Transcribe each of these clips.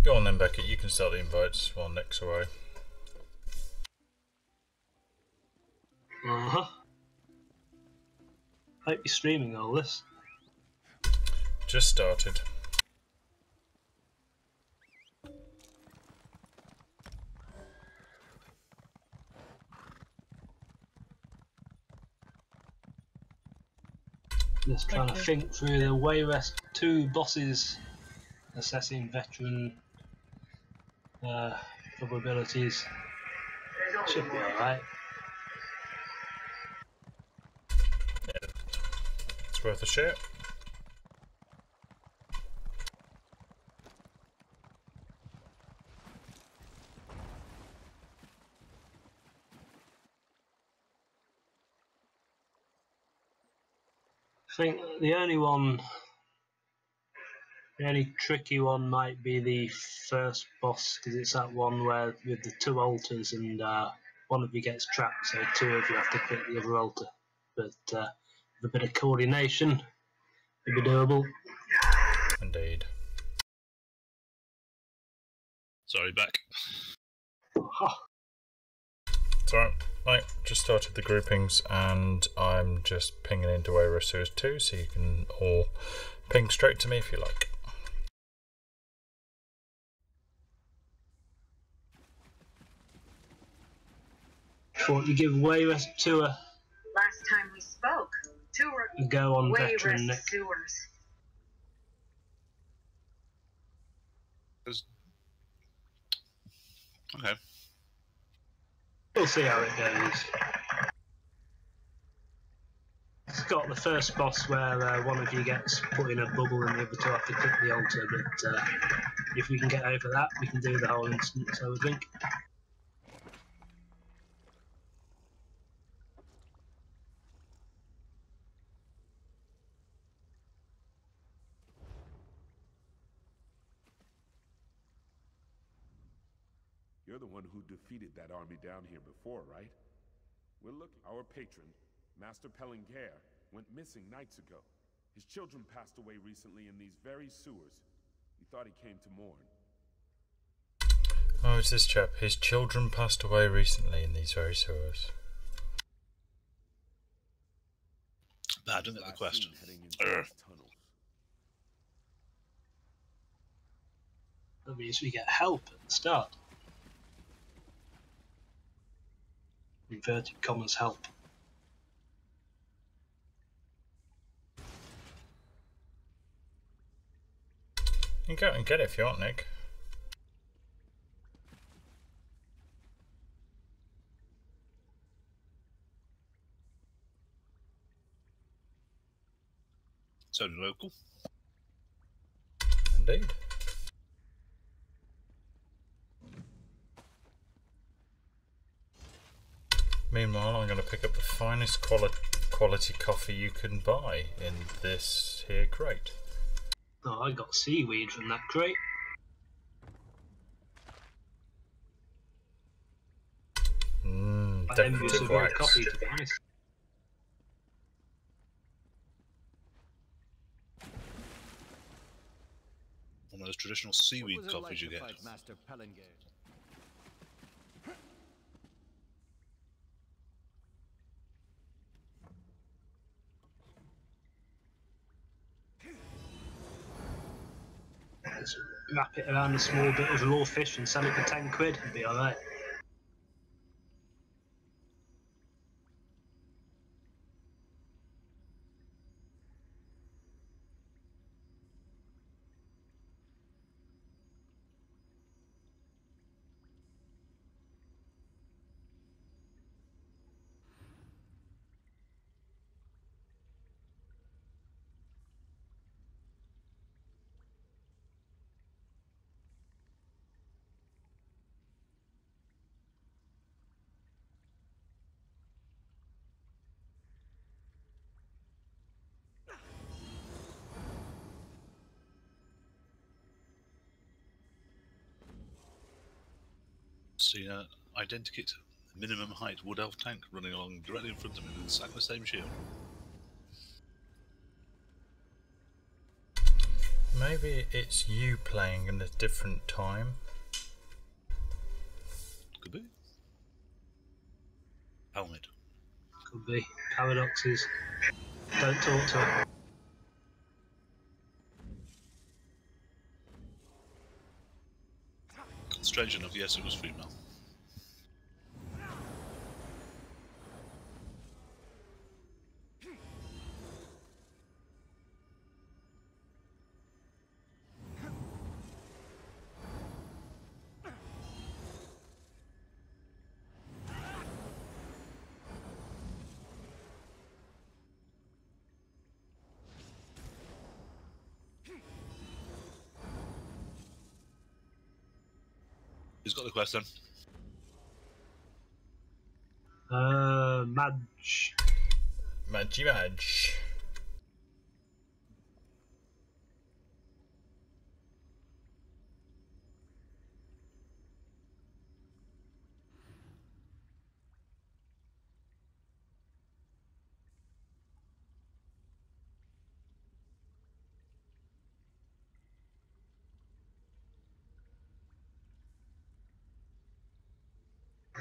Go on then, Beckett, you can start the invites while Nick's away. Uh-huh. Hope you're streaming all this. Just started. Just trying to think through the Wayrest 2 bosses, assessing veteran probabilities. Should be alright. Yeah. It's worth a share. I think the only tricky one might be the first boss, because it's that one where with the 2 altars and one of you gets trapped, so 2 of you have to pick the other altar. But with a bit of coordination, it'd be doable. Indeed. Sorry, back. Oh. It's alright. Right, just started the groupings and I'm just pinging into Wayrest Sewers 2, so you can all ping straight to me if you like. Thought you give Wayrest 2 Last time we spoke, a go on veteran Nick. Sewers. Okay. We'll see how it goes. It's got the first boss where one of you gets put in a bubble and the other 2 have to click the altar, but if we can get over that, we can do the whole instance, I would think. You're the one who defeated that army down here before, right? Well, look, our patron, Master Pellinger, went missing nights ago. His children passed away recently in these very sewers. We thought he came to mourn. Oh, it's this chap. His children passed away recently in these very sewers. I don't get the question. That means we get help at the start. Inverted commas help. You can go and get it if you want, Nick. So local. Indeed. Meanwhile, I'm going to pick up the finest quality coffee you can buy in this here crate. Oh, I got seaweed from that crate. Decorative wax. Coffee, to be honest. One of those traditional seaweed coffees you get. Master Pellinger? Just wrap it around a small bit of raw fish and sell it for 10 quid and be alright. See an identikit minimum height wood elf tank running along directly in front of me with exactly the same shield. Maybe it's you playing in a different time. Could be. Helmet. Could be. Paradoxes. Don't talk to her. Strange enough, yes, it was female. Who's got the question? Madge. Madge.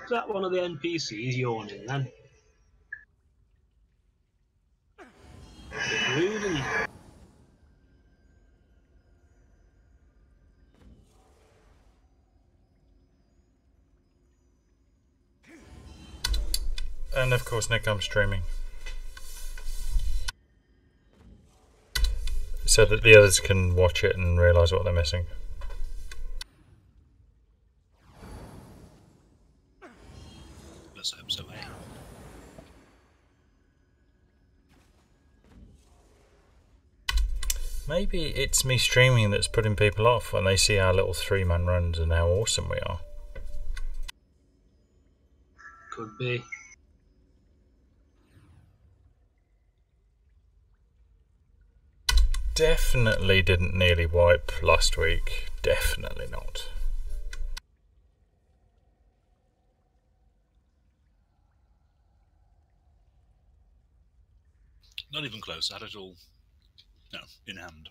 Is that one of the NPCs yawning then? Rude and And of course, Nick, I'm streaming. So that the others can watch it and realise what they're missing. Let's hope so, eh? Maybe it's me streaming that's putting people off when they see our little 3-man runs and how awesome we are. could be. Definitely didn't nearly wipe last week. Definitely not. Not even close. I had it all, no, in hand.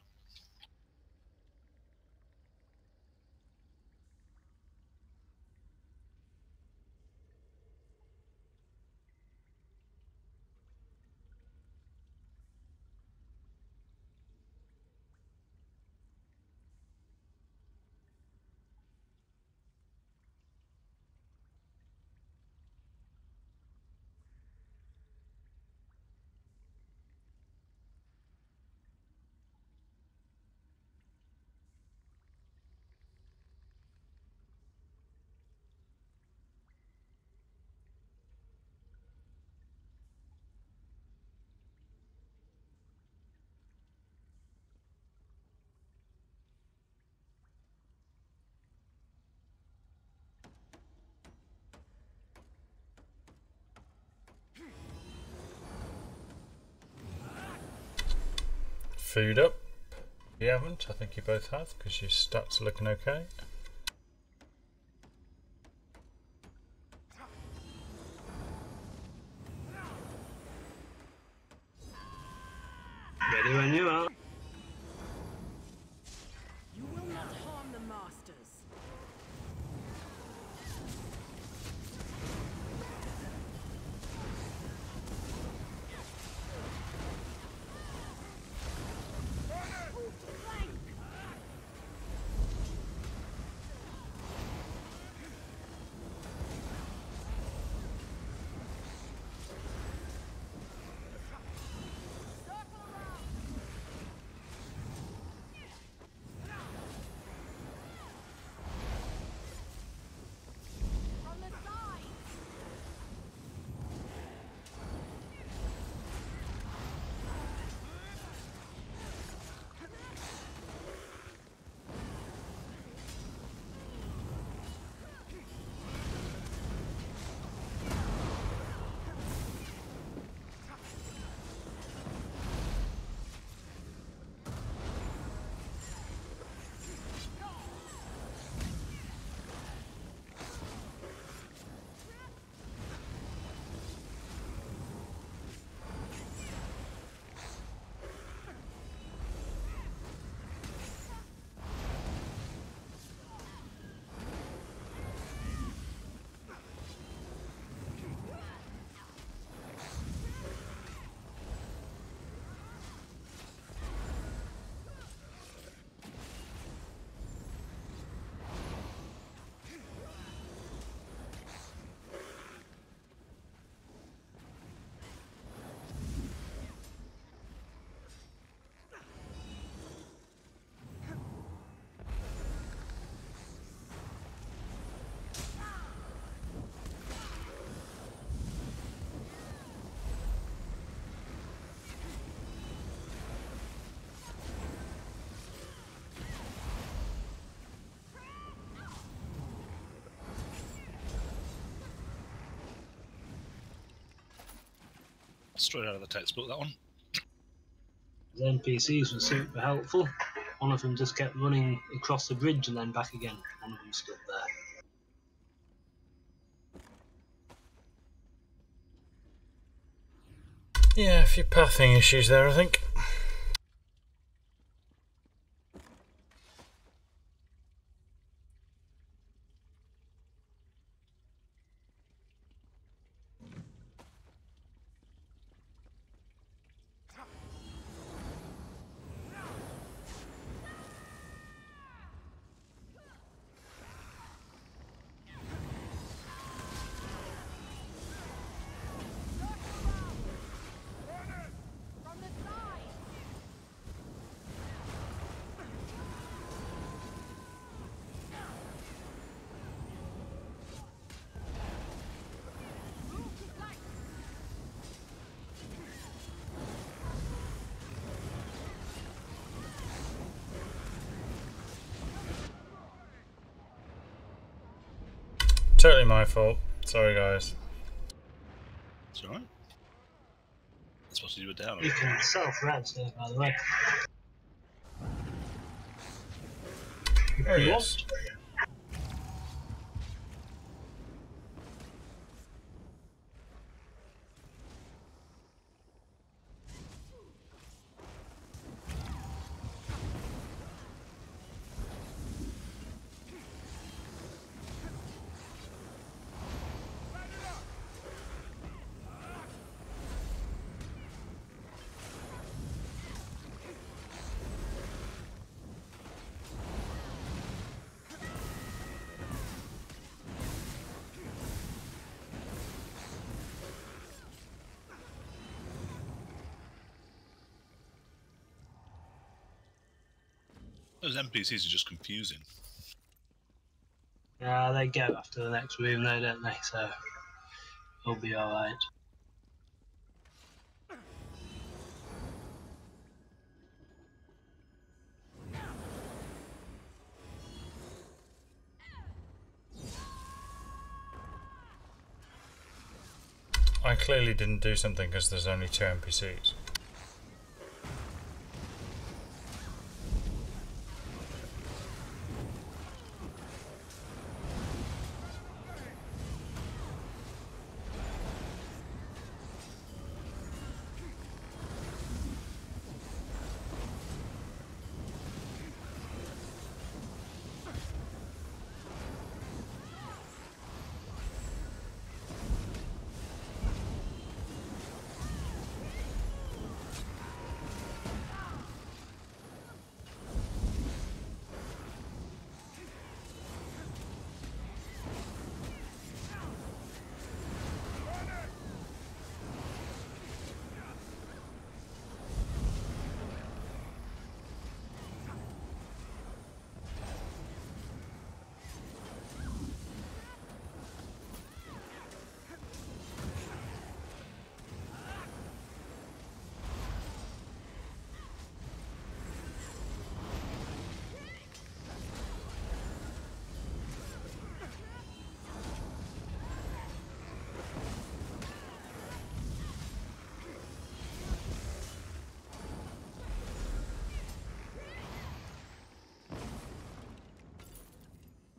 Food up. You haven't? I think you both have, because your stats are looking okay. Ready when you are. You will not harm the masters. Straight out of the textbook, that one. The NPCs were super helpful. One of them just kept running across the bridge and then back again. One of them stood there. Yeah, a few pathing issues there, I think. Totally my fault. Sorry, guys. It's alright. That's what you were down You on. can self-res here, by the way. Oh, You yes. want? Those NPCs are just confusing. Yeah, they go after the next room though, don't they? So it'll be alright. I clearly didn't do something because there's only 2 NPCs.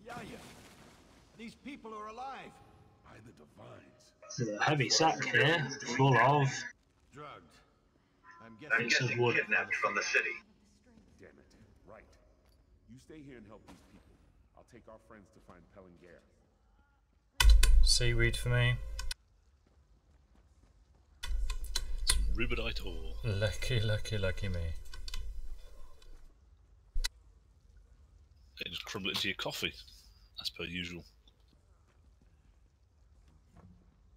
Yaya, these people are alive. By the divines. There's a heavy sack here, full of Drugged. I'm I'm guessing getting wood. kidnapped from the city. Damn it. Right. You stay here and help these people. I'll take our friends to find Pellinger. Seaweed for me. Some rubidite ore. Lucky, lucky, lucky me. You just crumble it into your coffee, as per usual.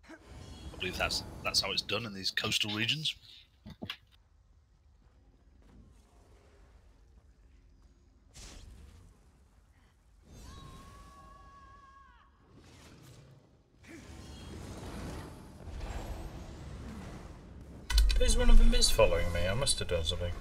I believe that's how it's done in these coastal regions. Please, one of them is following me. I must have done something.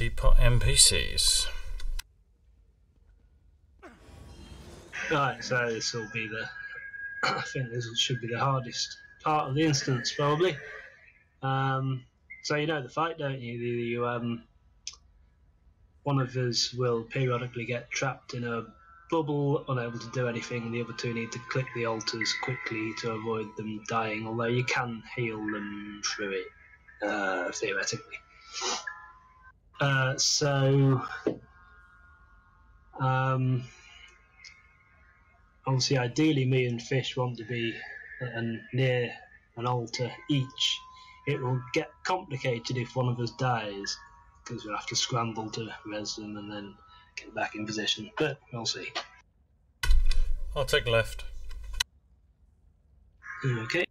Teapot NPCs. Right, so this will be the. I think this should be the hardest part of the instance, probably. So you know the fight, don't you? One of us will periodically get trapped in a bubble, unable to do anything, and the other two need to click the altars quickly to avoid them dying, although you can heal them through it, theoretically. Obviously, ideally, me and Fish want to be near an altar each. It will get complicated if one of us dies, because we'll have to scramble to res them and then get back in position, but we'll see. I'll take left. Okay.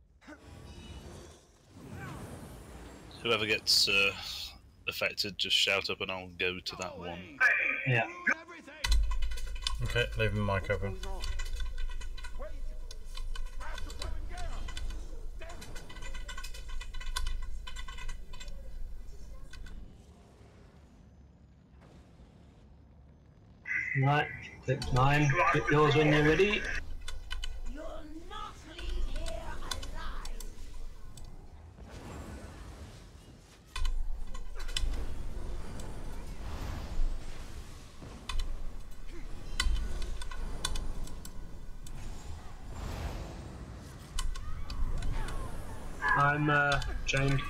Whoever gets affected, just shout up and I'll go to that one. Yeah. Okay, leaving the mic open. Right, click mine. Click yours when you're ready. You'll not leave here alive. I'm chained.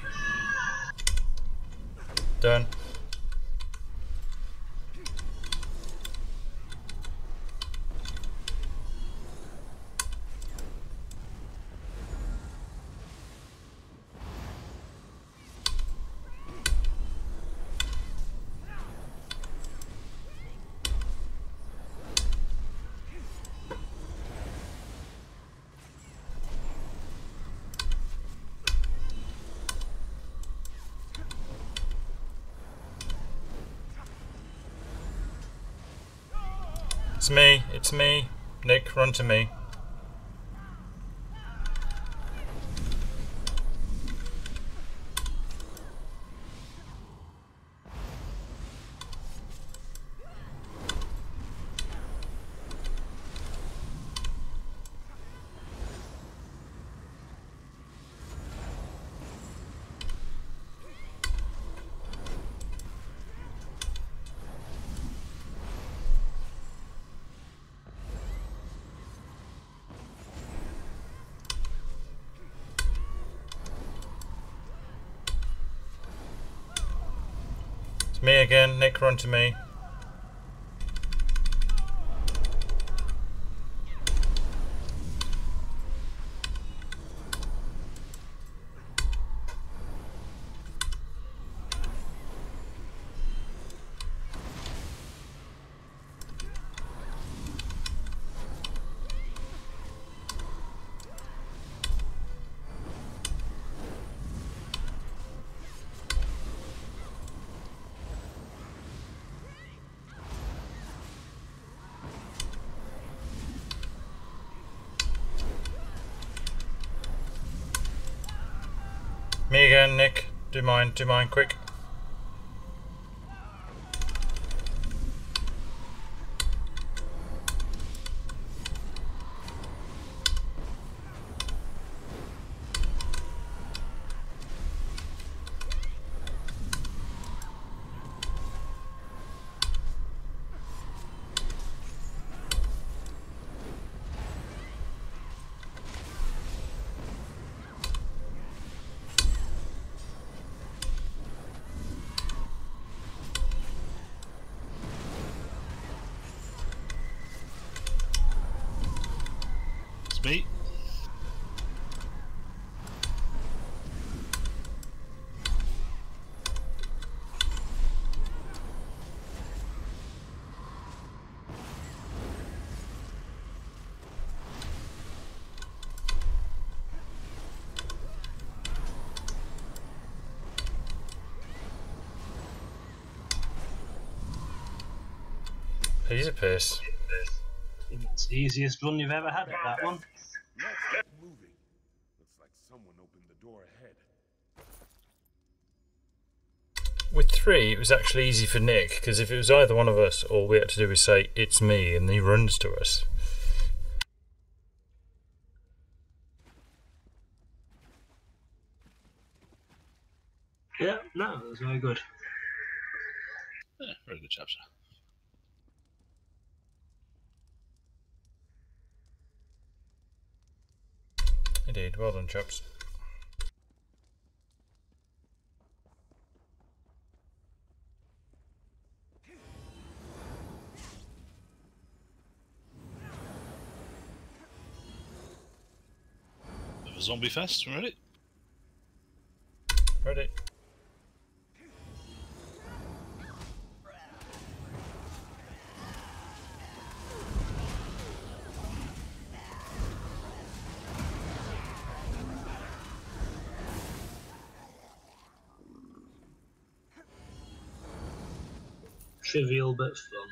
Done. It's me. Nick, run to me. Me again, Nick, run to me. Me again, Nick. Do mine, quick. It's me. He's a piss. It's the easiest run you've ever had at that one. Let's get moving. Looks like someone opened the door ahead. With 3, it was actually easy for Nick, because if it was either one of us, all we had to do was say, "It's me," and he runs to us. Yeah, no, that was very good. Yeah, very good chapter. Indeed, well done, chaps. Have a zombie fest, ready? Ready? Trivial but fun.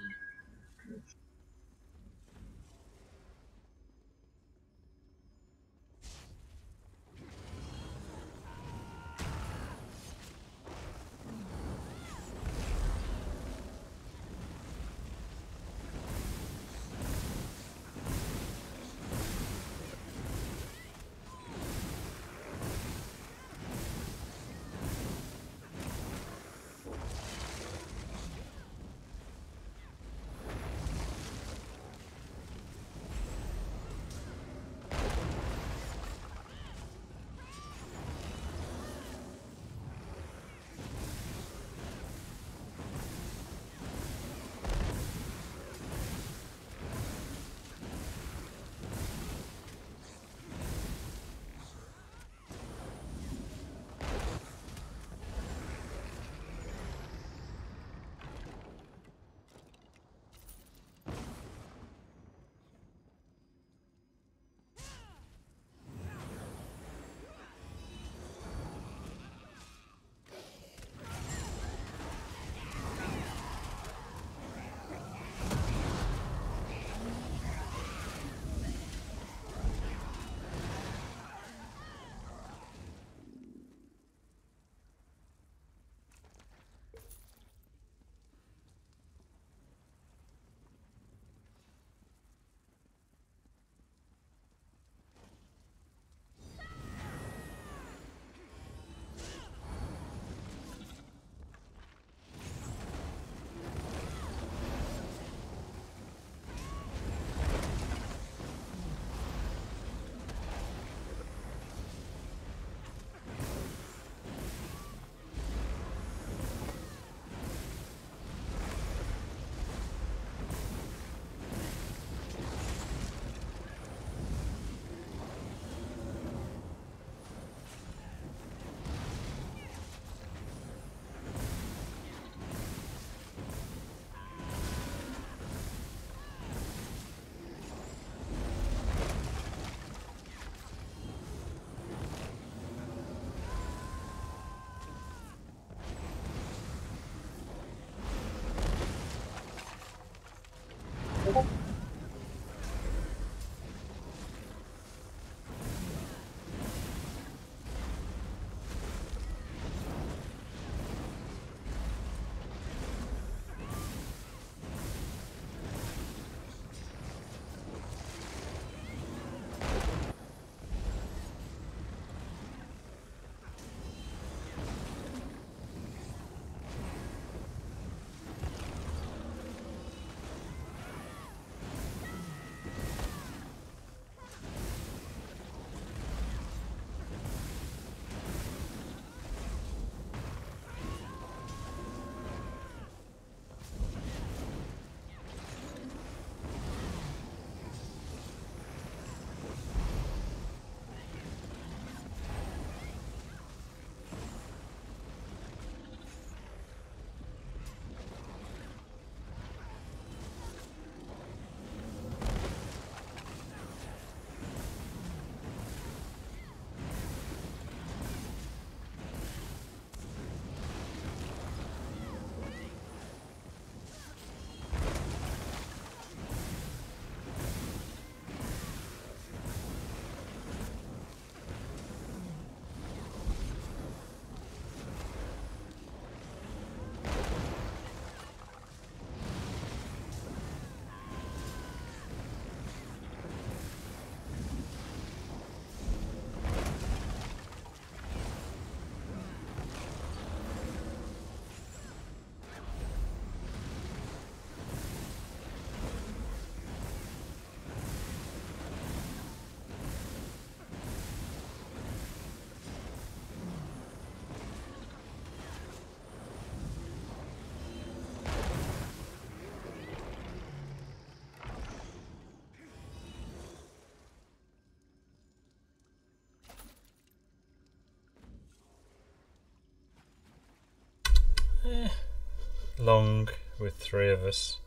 long with 3 of us.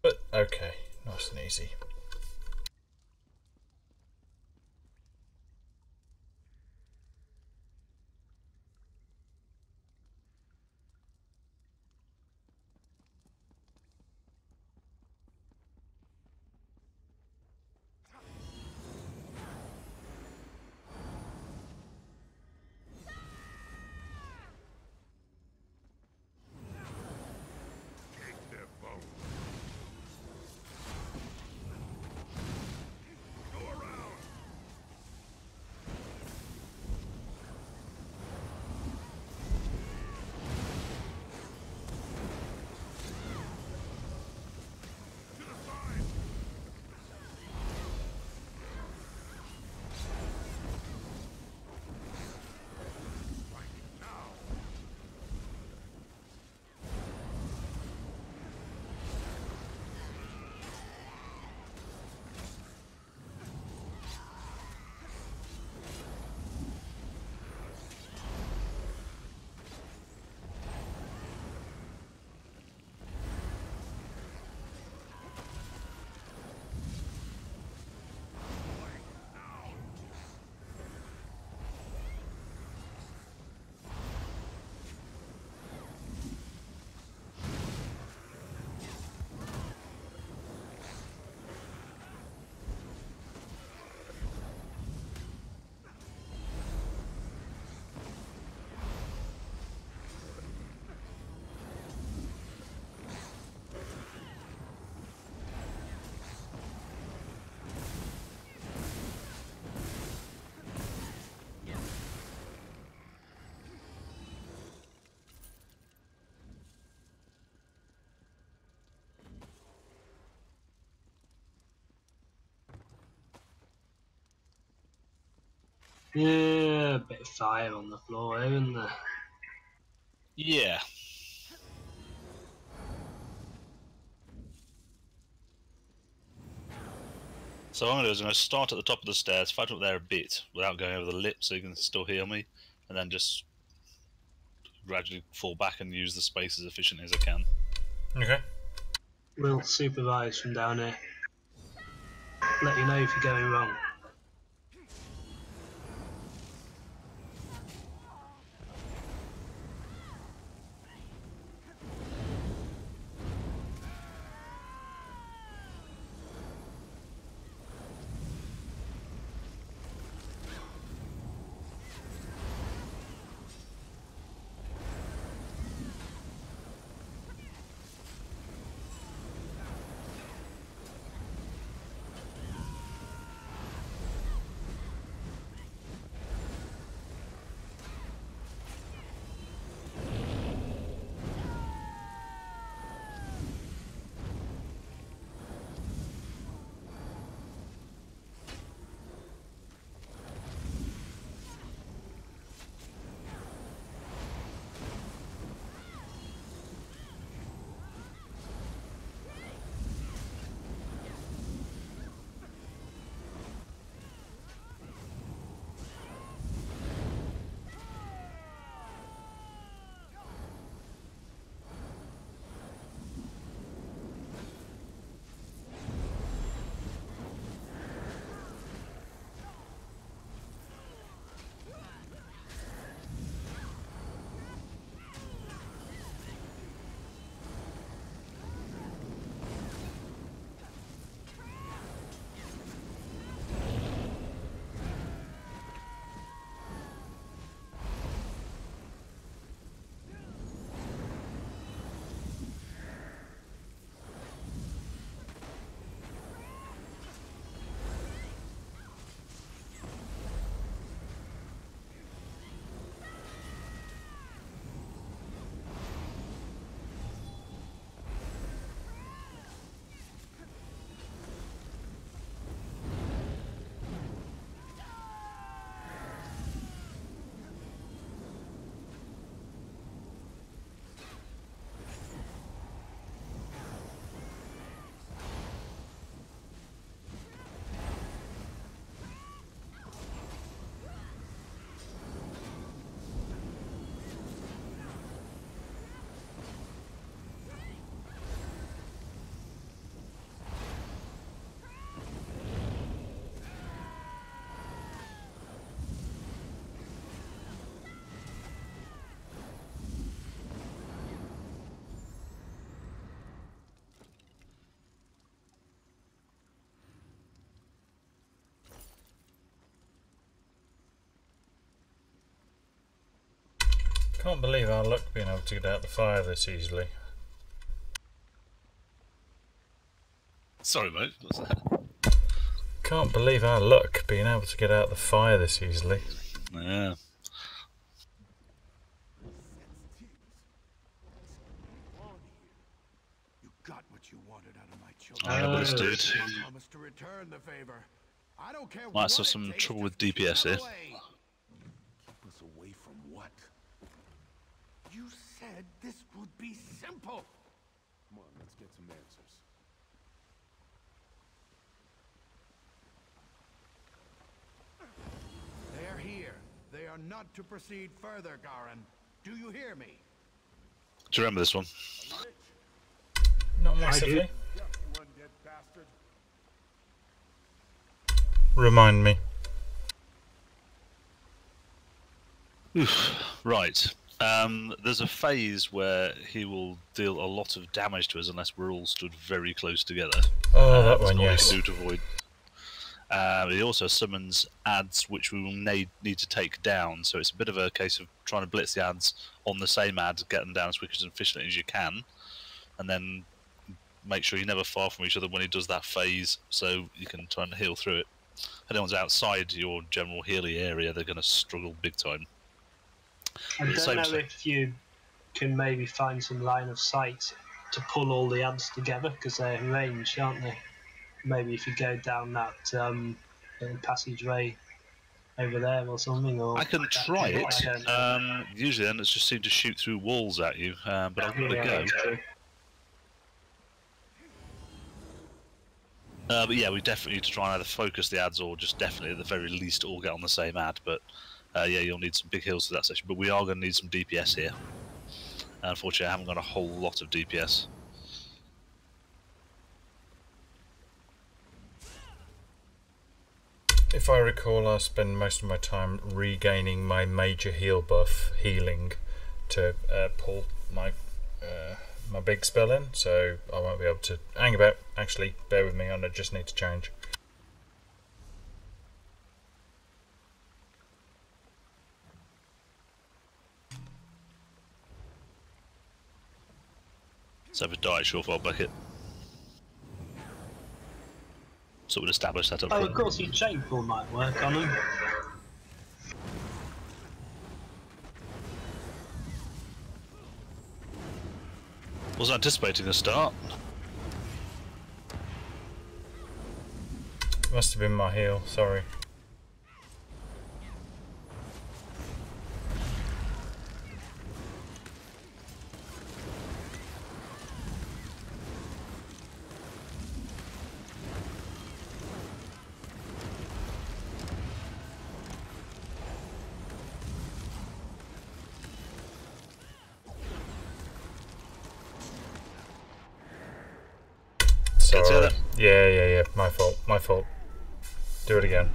But okay, nice and easy. Take their bones. Go around. To the side. Right now. Yeah, a bit of fire on the floor, isn't there? Yeah. So what I'm going to do is I'm going to start at the top of the stairs, fight up there a bit without going over the lip so you can still heal me, and then just gradually fall back and use the space as efficiently as I can. Okay. We'll supervise from down here. Let you know if you're going wrong. Can't believe our luck being able to get out the fire this easily. Sorry, mate. What's that? Can't believe our luck being able to get out the fire this easily. Yeah. You got what you wanted out of my children. I understood. I promise to return the favor. I don't care Might what have it some takes trouble to with keep DPS them here. away. Keep us away from what? You said this would be simple. Come on, let's get some answers. They are here. They are not to proceed further, Garin. Do you hear me? Do you remember this one? Not massively. do. Yeah, you undead bastard. Remind me. Right. There's a phase where he will deal a lot of damage to us unless we're all stood very close together. Oh, that That's one, all yes. we can do to avoid. He also summons ads which we will need to take down, so it's a bit of a case of trying to blitz the ads on the same ad, get them down as quick and efficiently as you can, and then make sure you're never far from each other when he does that phase, so you can try and heal through it. If anyone's outside your general healy area, they're going to struggle big time. I don't Same know thing. if you can maybe find some line of sight to pull all the ads together, because they're in range, aren't they? Maybe if you go down that passageway over there or something. Or I can try it. I don't know. Usually then it's just seem to shoot through walls at you, but I'll give it a go. that's true. But yeah, we definitely need to try and either focus the ads or just definitely at the very least all get on the same ad. But yeah, you'll need some big heals for that session. But we are going to need some DPS here. Unfortunately, I haven't got a whole lot of DPS. If I recall, I spend most of my time regaining my major heal buff, healing, to pull my my big spell in, so I won't be able to hang about. Actually, bear with me, I just need to change. So if a diet surefire bucket. So we'll establish that up Oh, front. of course, your chain pull might work on them. Wasn't anticipating a start. Must have been my heal, sorry. Get together. Yeah, my fault. Do it again.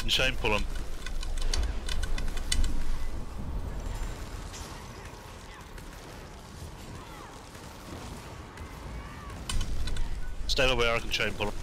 Can Shane pull him? Stay over where I can chain pull him.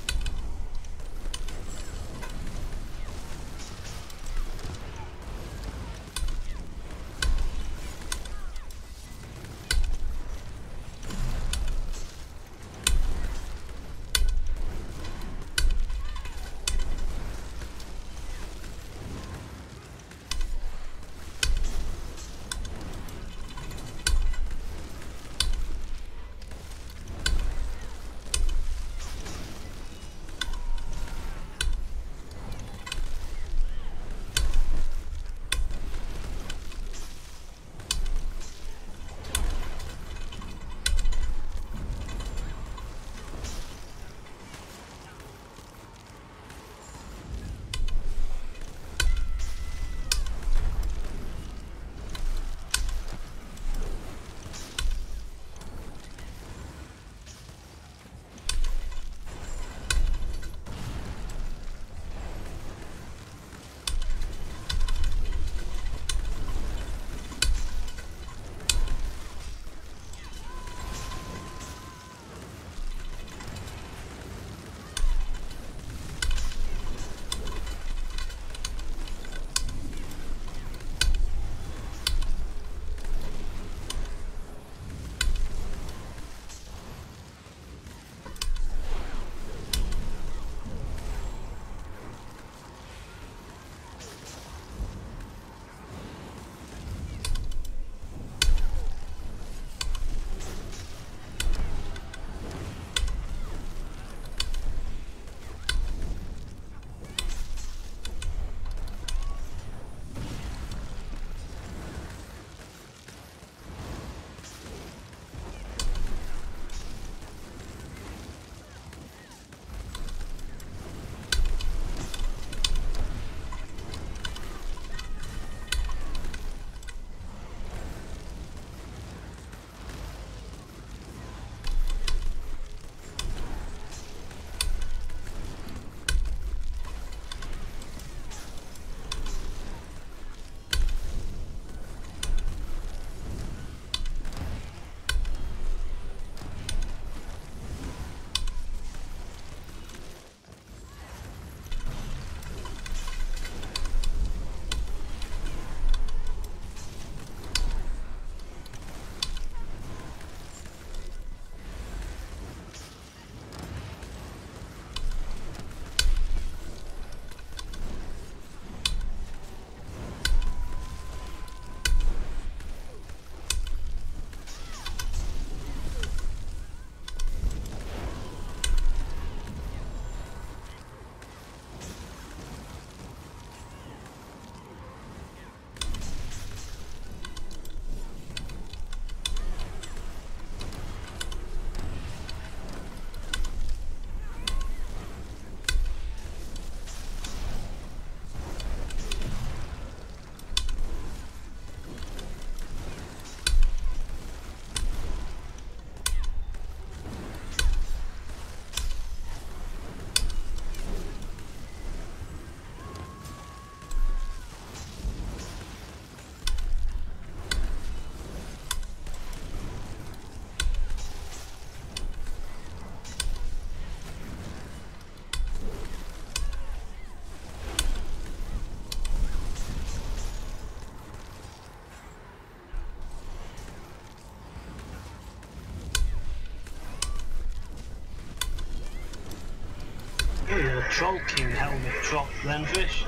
Troll King helmet dropped then, Fish.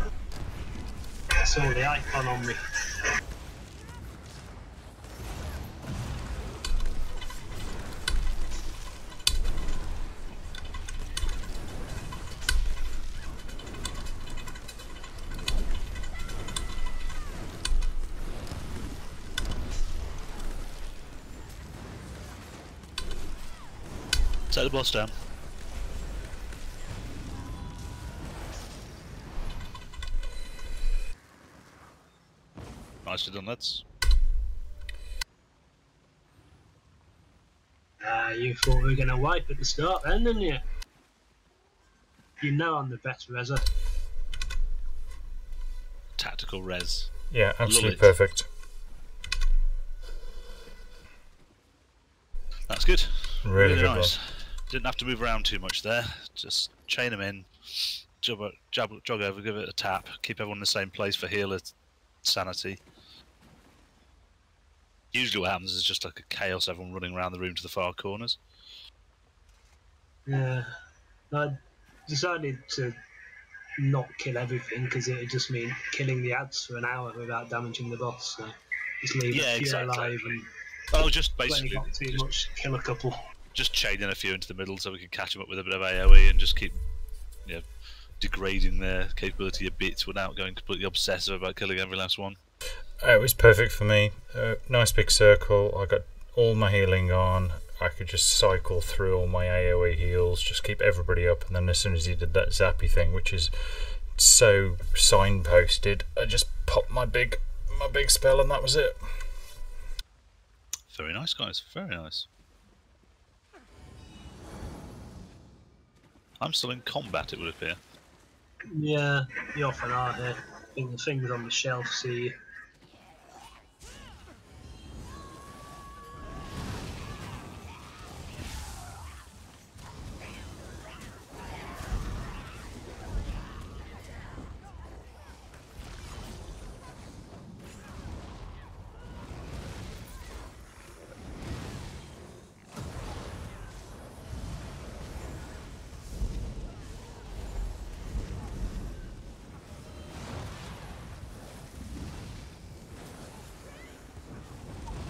I saw the icon on me. Take the boss down. Nicely done, lads. You thought we were going to wipe at the start then, didn't you? You know I'm the better Reza. Tactical res. Yeah, absolutely it. perfect. That's good. Really good nice. Didn't have to move around too much there. Just chain them in, jog over, give it a tap, keep everyone in the same place for healer sanity. Usually what happens is just like a chaos, everyone running around the room to the far corners. Yeah. I decided to not kill everything because it would just mean killing the ads for an hour without damaging the boss. So just leave a few alive and Oh, just when basically it got too much, kill a couple. just chaining a few into the middle so we can catch them up with a bit of AoE and just keep, you know, degrading their capability a bit without going completely obsessive about killing every last one. It was perfect for me. Nice big circle. I got all my healing on. I could just cycle through all my AoE heals, just keep everybody up, and then as soon as he did that zappy thing, which is so signposted, I just popped my big spell and that was it. Very nice, guys. Very nice. I'm still in combat, it would appear. Yeah, you often are here. I think the things on the shelf see you.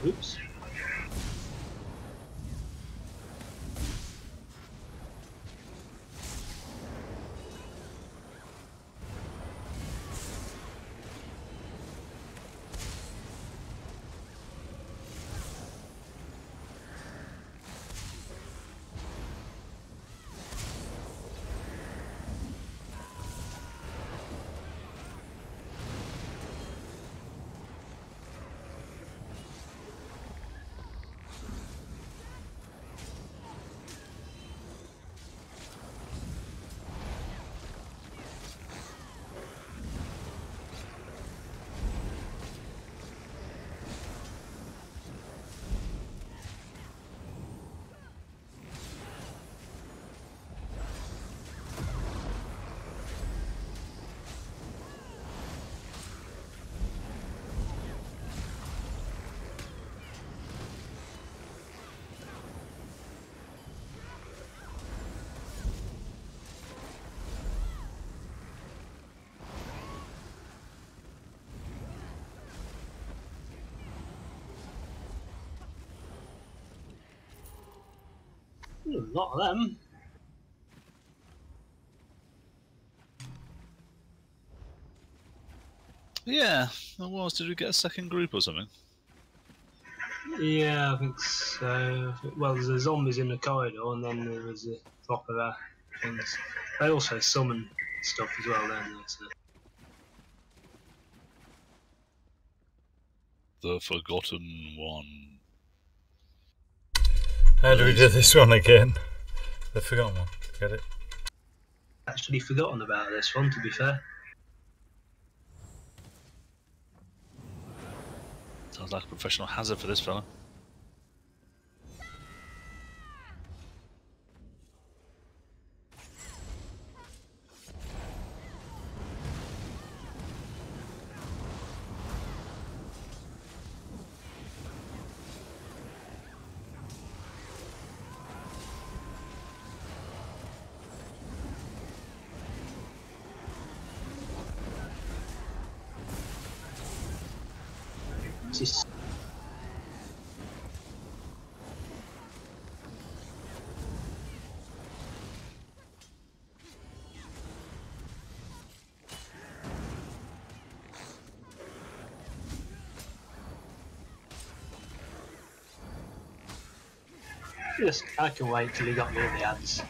Oops. A lot of them. Yeah, there was. Did we get a second group or something? Yeah, I think so. Well, there's the zombies in the corridor, and then there was a proper things. They also summon stuff as well, don't they? So. The Forgotten One. How do we do this one again? The forgotten one. Get it? Actually forgotten about this one, to be fair. Sounds like a professional hazard for this fella. Just I can wait till he got me in the ads.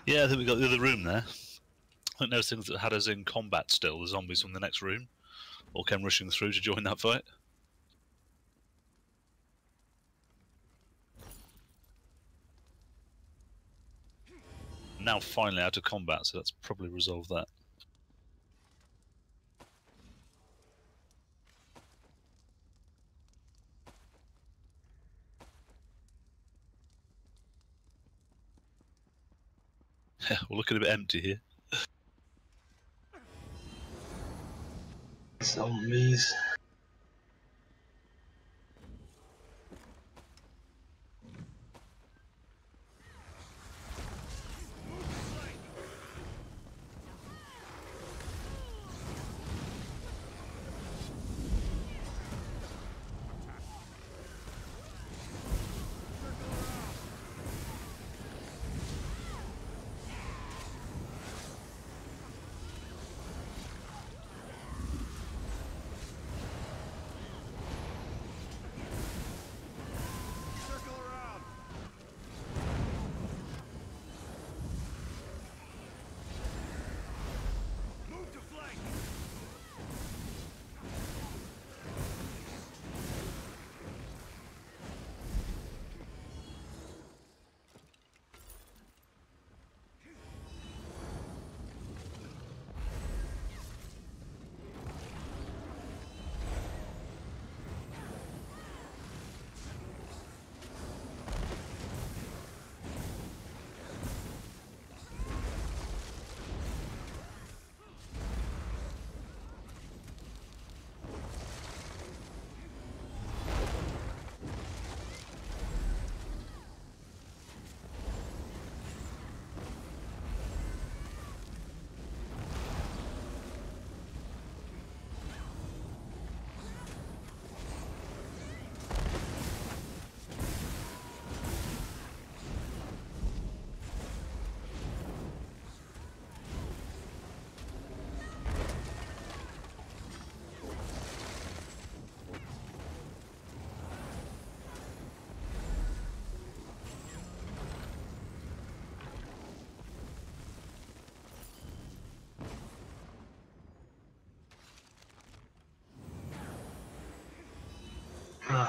Yeah, I think we got the other room there. I think those things that had us in combat still, the zombies from the next room, all came rushing through to join that fight. Now finally out of combat, so that's probably resolved that. Yeah, we're looking a bit empty here. Zombies.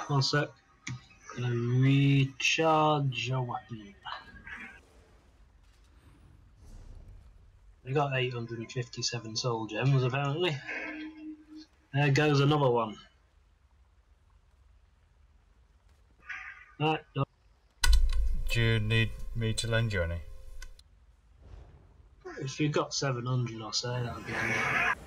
One sec. Gonna recharge your weapon. We got 857 soul gems apparently. There goes another one. Right, Do you need me to lend you any? If you've got 700 or so, that would be handy.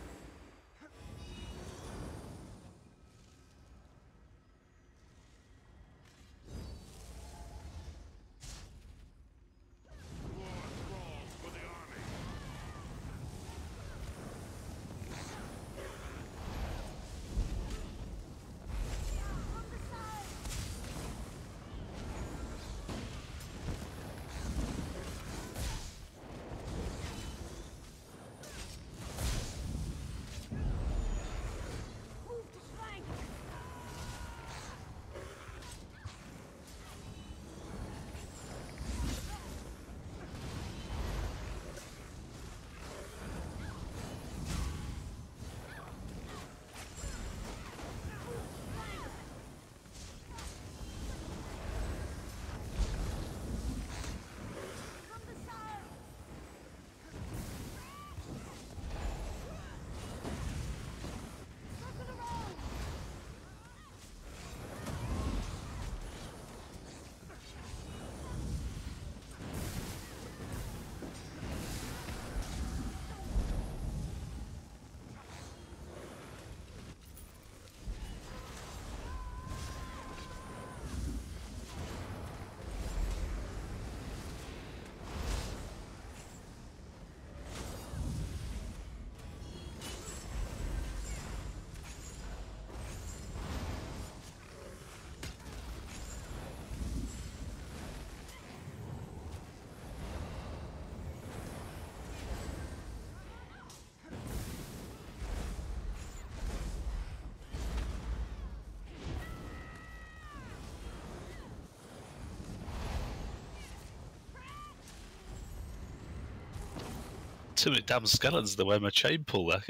Too many damn skeletons the way my chain pull there.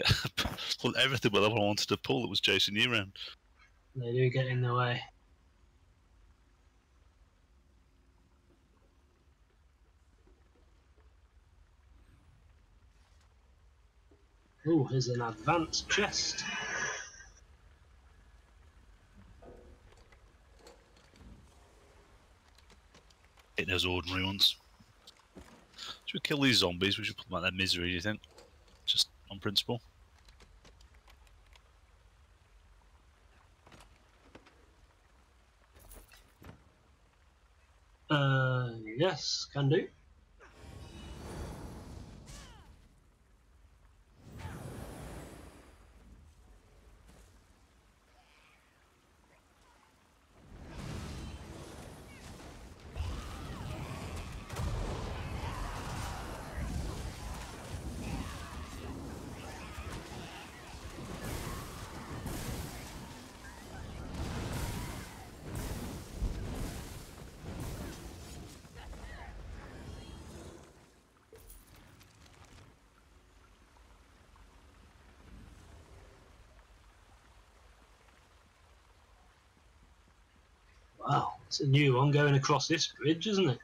Pulled everything whatever I wanted to pull that was chasing you around. They do get in the way. Oh, here's an advanced chest. Hit those ordinary ones. Should we kill these zombies? We should put them out their misery, do you think? Just on principle. Yes, can do. Wow, it's a new one going across this bridge, isn't it?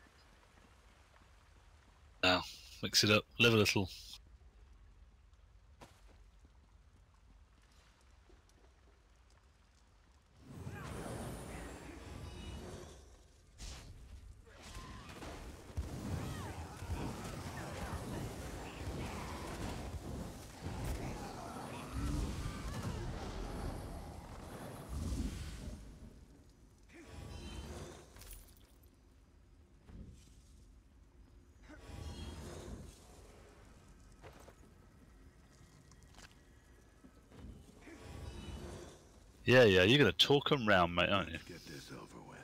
Now, mix it up, live a little. Yeah, you're gonna talk them round, mate, aren't you? Get this over with.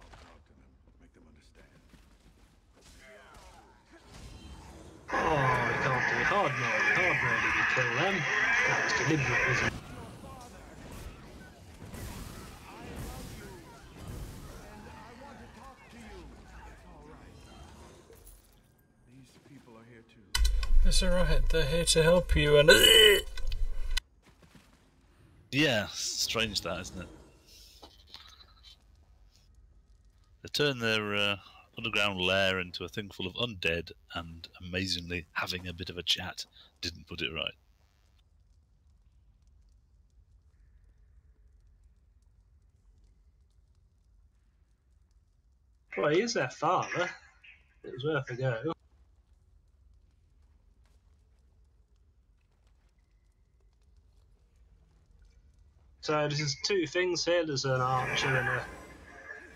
I'll talk to them, make them understand. Oh, we can't do it. Hard mode. Hard mode if you kill them. That was deliberate, wasn't it? And I want to talk to you. All right. These people are here to It's alright, they're here to help you and... Yeah, strange that, isn't it? They turn their underground lair into a thing full of undead and, amazingly, having a bit of a chat. Didn't put it right. Well, he is their father. It was worth a go. So there's two things here. There's an archer and a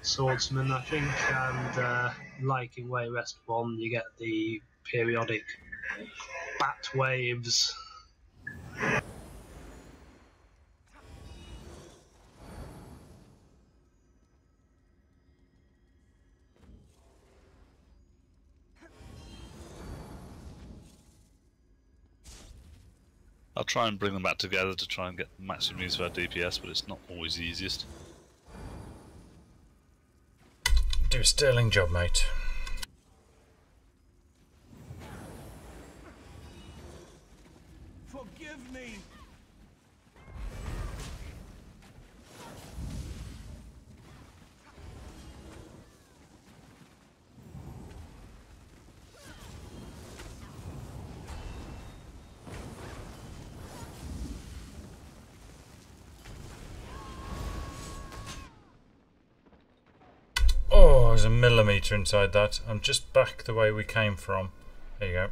swordsman, I think, and like in Way West 1, you get the periodic bat waves. I'll try and bring them back together to try and get maximum use of our DPS, but it's not always the easiest. Do a sterling job, mate. Forgive me! Oh, there's a millimetre inside that. I'm just back the way we came from. There you go.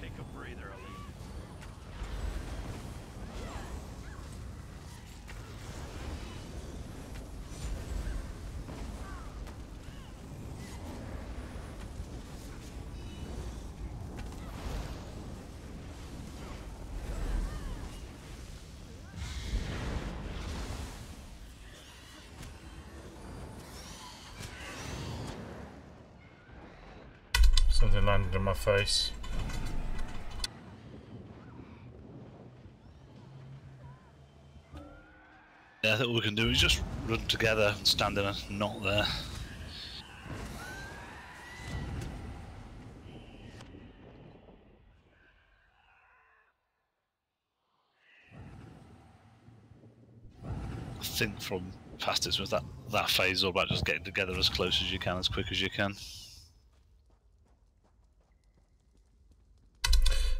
Take a breather, Ali. Something landed in my face. Yeah, I think all we can do is just run together and stand in a knot there. I think from past it was that phase all about just getting together as close as you can, as quick as you can.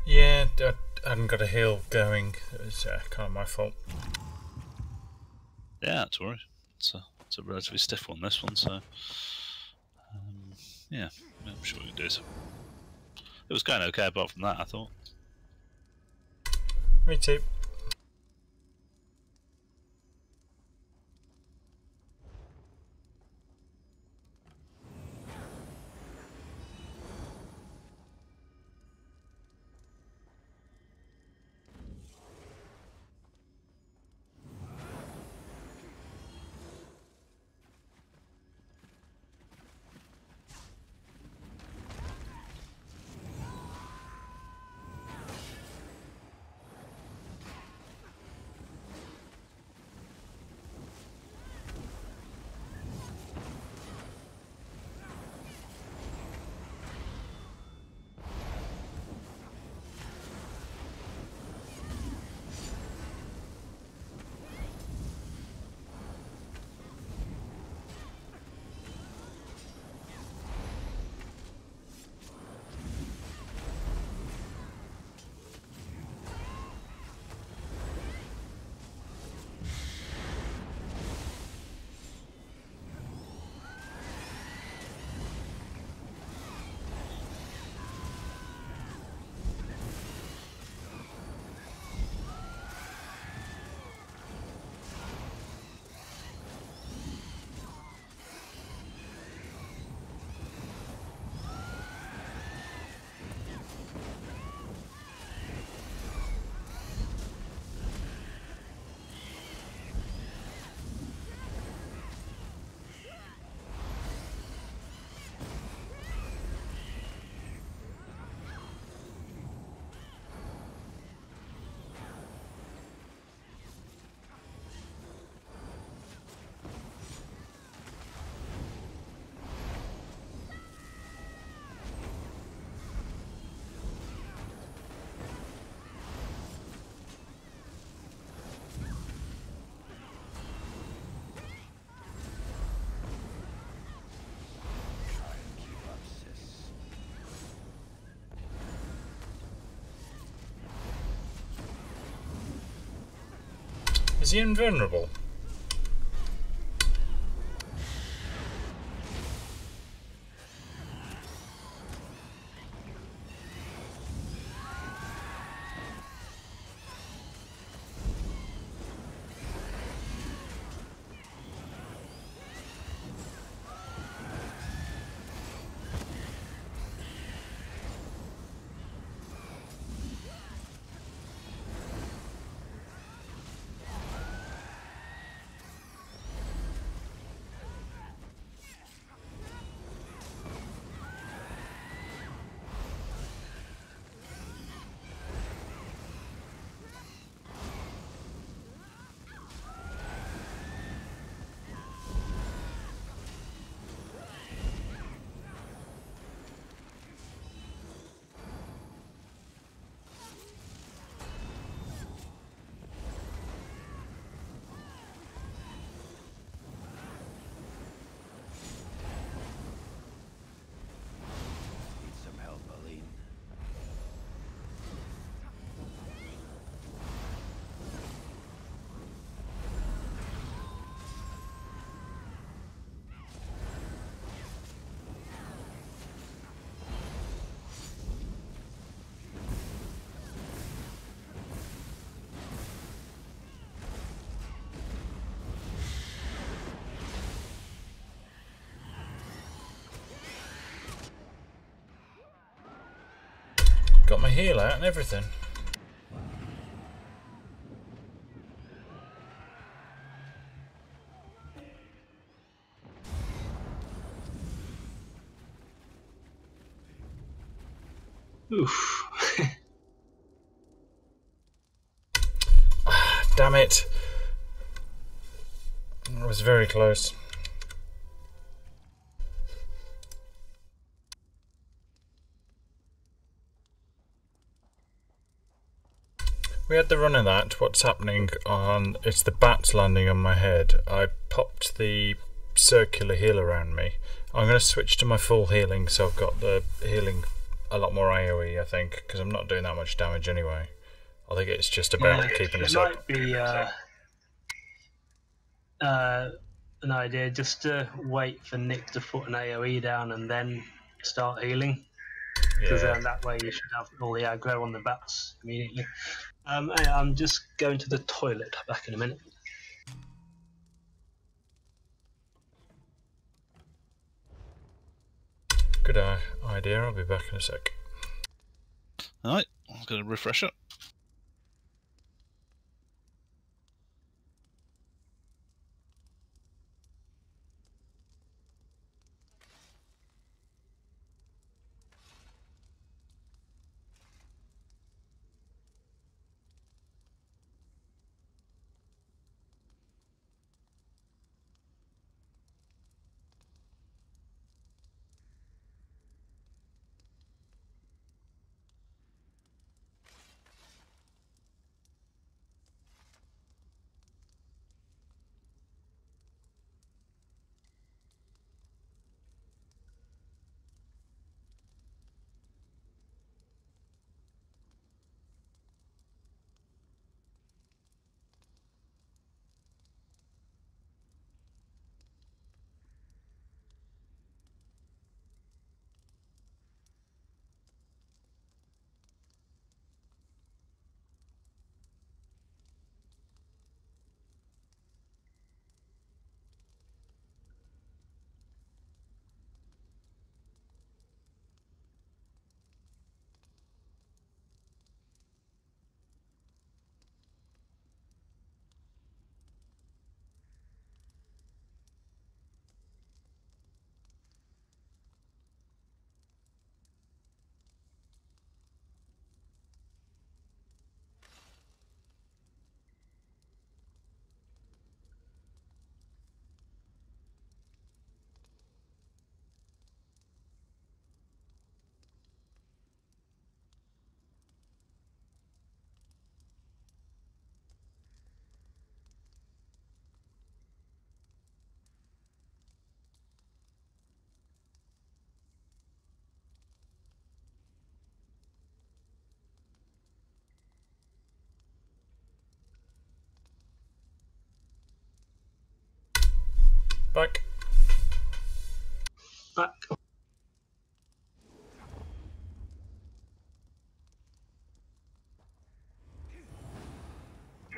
Yeah, I hadn't got a heal going. It was kind of my fault. Yeah, that's alright. It's a relatively stiff one, this one, so yeah, I'm sure we can do it. It was going okay apart from that, I thought. Me too. Is he invulnerable? Need some help, Aline. Got my heal out and everything. Oof. Damn it. It was very close. We had the run of that. What's happening on... It's the bats landing on my head. I popped the circular heal around me. I'm going to switch to my full healing, so I've got the healing a lot more AoE, I think, because I'm not doing that much damage anyway. I think it's just about keeping us up. It might be an idea just to wait for Nick to put an AoE down and then start healing. Because Yeah. that way you should have all the aggro on the bats immediately. I'm just going to the toilet. Back in a minute. Good idea. I'll be back in a sec. Alright, I'm going to refresh it.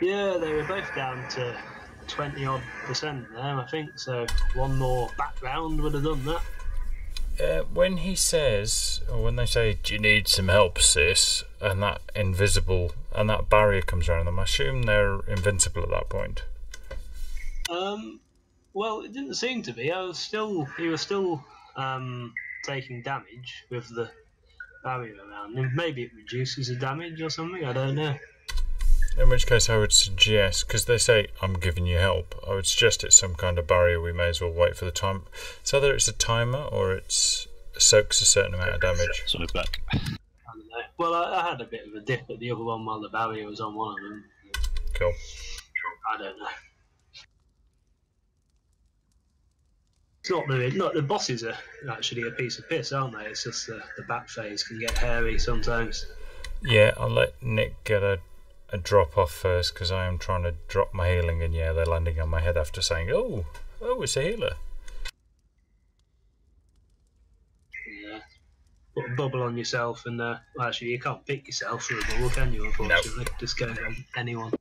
Yeah, they were both down to 20 odd percent there, I think. So one more back round would have done that. When he says, or when they say, "Do you need some help, sis?" and that invisible and that barrier comes around them, I assume they're invincible at that point. Well, it didn't seem to be. He was still taking damage with the barrier around him. Maybe it reduces the damage or something. I don't know. In which case, I would suggest, because they say, "I'm giving you help," I would suggest it's some kind of barrier. We may as well wait for the time. So either it's a timer or it soaks a certain amount of damage. So we're back. I don't know. Well, I had a bit of a dip at the other one while the barrier was on one of them. Cool. I don't know. It's not the bosses are actually a piece of piss, aren't they? It's just the back phase can get hairy sometimes. Yeah, I'll let Nick get a drop off first, because I am trying to drop my healing, and yeah, they're landing on my head after saying, "Oh, it's a healer." Yeah. Put a bubble on yourself, and well, actually, you can't pick yourself for a bubble, can you? Unfortunately, just go on anyone.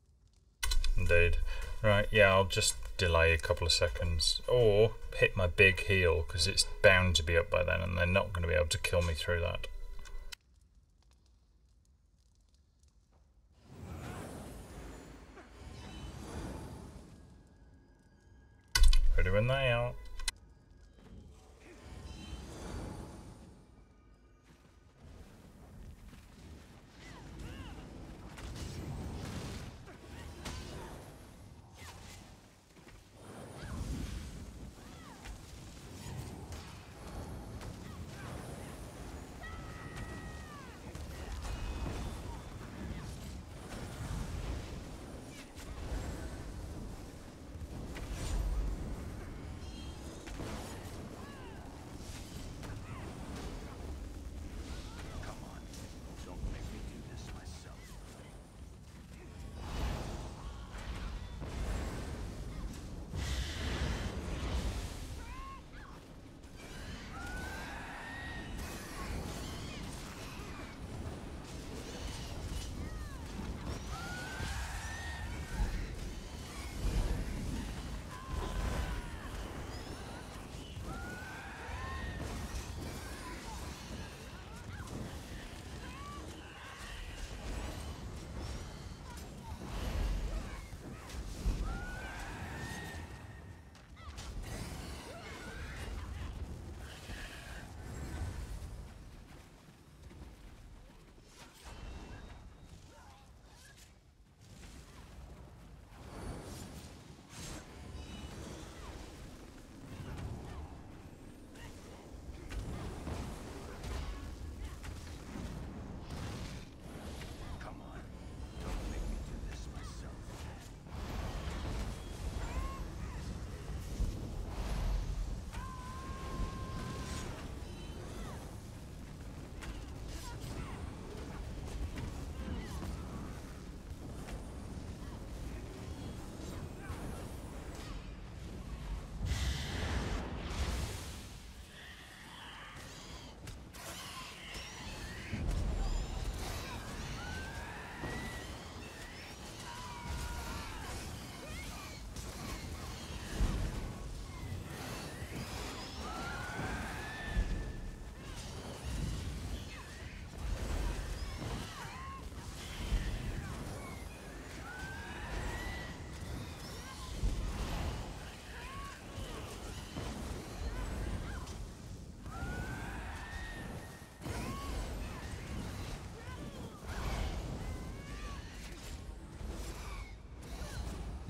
Indeed. Right, yeah, I'll just delay a couple of seconds, or hit my big heal, because it's bound to be up by then, and they're not going to be able to kill me through that. Ready when they are.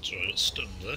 Sorry, I got stunned there.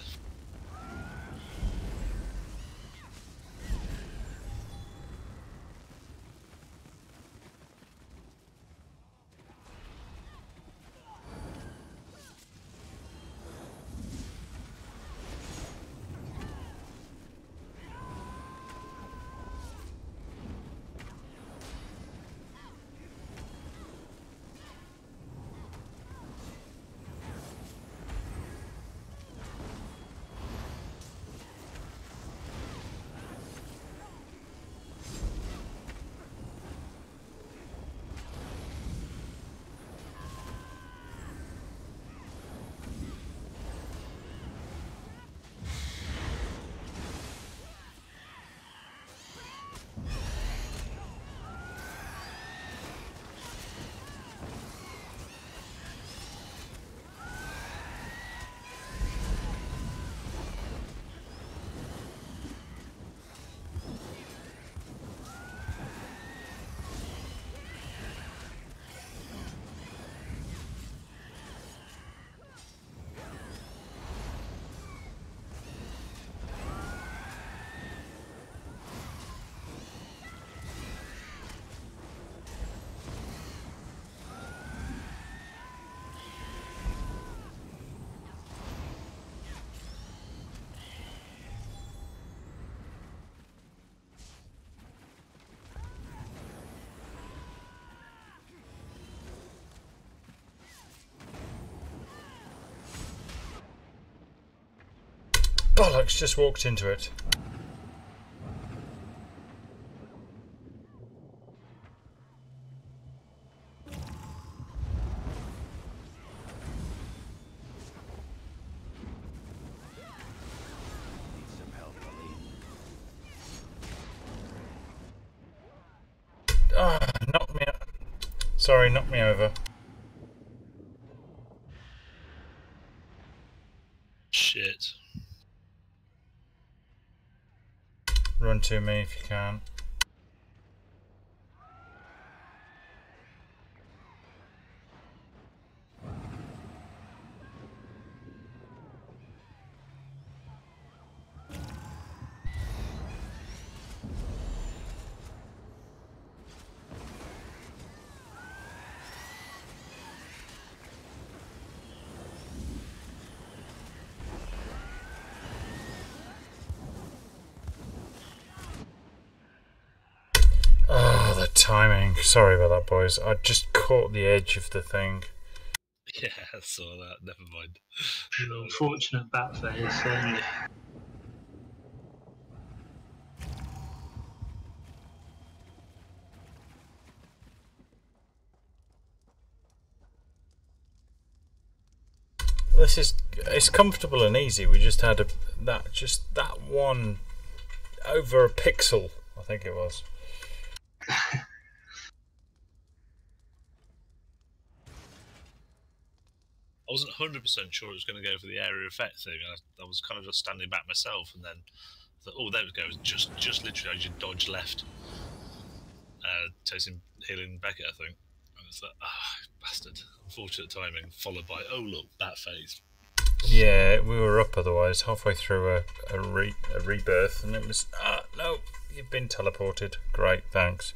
Bollocks, just walked into it. Ah, knocked me out. Sorry, knocked me over. Shit. Run to me if you can. Timing. Sorry about that, boys. I just caught the edge of the thing. Yeah, I saw that. Never mind. Unfortunate bat phase, certainly. It's comfortable and easy. We just had that one over a pixel, I think it was. I wasn't 100% sure it was going to go for the area effect thing. I was kind of just standing back myself, and then I thought, oh, there we go. Just literally, I just dodged left, chasing healing Beckett, I think. And it's like, bastard. Unfortunate timing, followed by, oh, look, that phase. Yeah, we were up otherwise, halfway through a rebirth, and it was, no, you've been teleported. Great, thanks.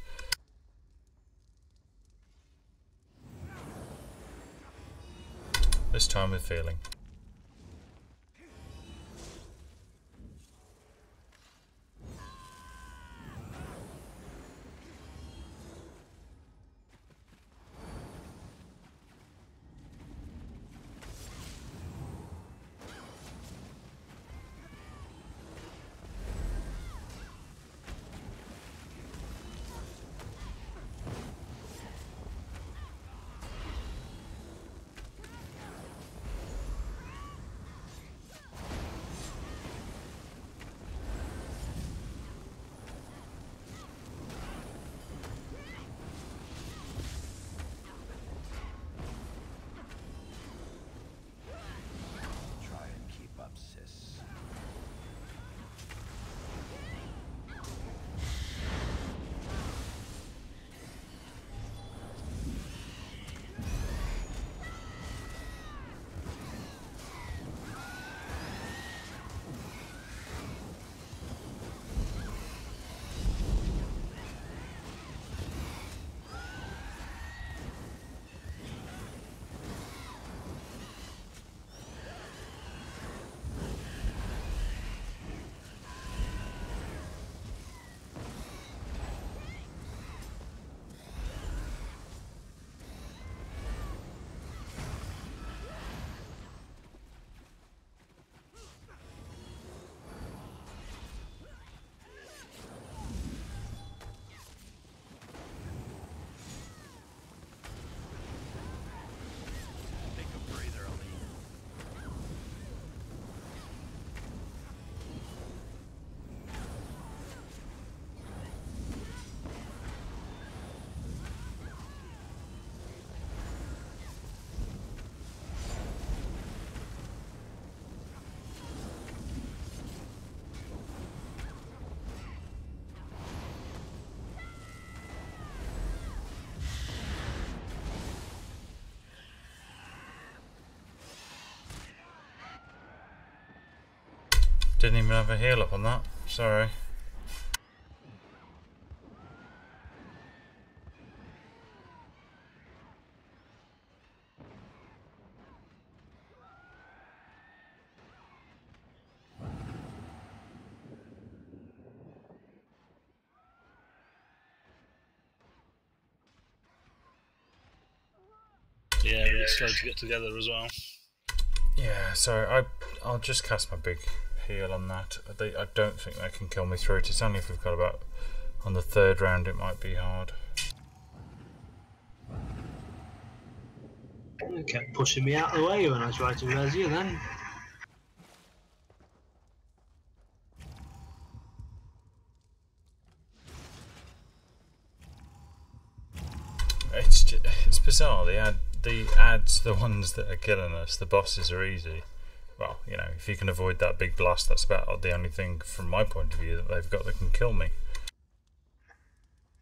This time with feeling. Didn't even have a heal up on that. Sorry. Yeah, a bit slow to get together as well. Yeah, so I'll just cast my big heal on that. I don't think they can kill me through it. It's only if we've got about... On the third round it might be hard. It kept pushing me out of the way when I was trying to res you then. It's bizarre. The ads, the ones that are killing us, the bosses are easy. Well, you know, if you can avoid that big blast, that's about the only thing from my point of view that they've got that can kill me.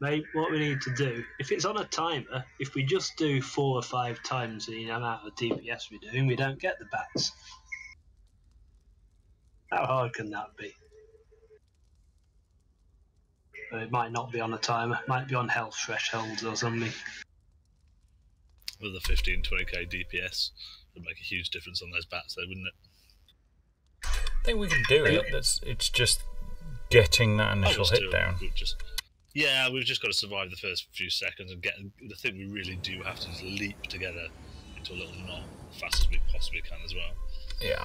Mate, what we need to do, if it's on a timer, if we just do 4 or 5 times the amount of DPS we're doing, we don't get the bats. How hard can that be? It might not be on a timer, it might be on health thresholds or something. With the 15-20k DPS, would make a huge difference on those bats, though, wouldn't it? I think we can do it. It's just getting that initial hit down. Yeah, we've just got to survive the first few seconds and get. The thing we really do have to is leap together into a little knot as fast as we possibly can as well. Yeah,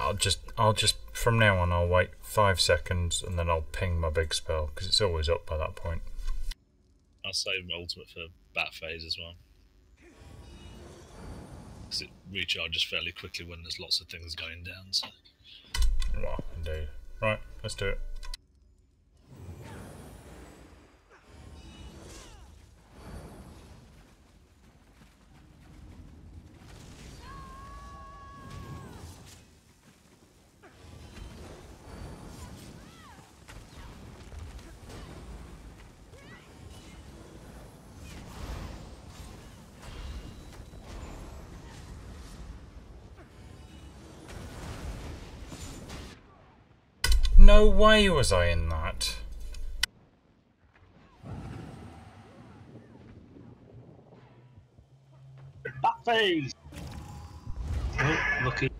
I'll just from now on I'll wait 5 seconds and then I'll ping my big spell because it's always up by that point. I'll save my ultimate for bat phase as well. Because it recharges fairly quickly when there's lots of things going down. So. Well, indeed. Right, let's do it. No way was I in that. Bat phase! Oh, lucky.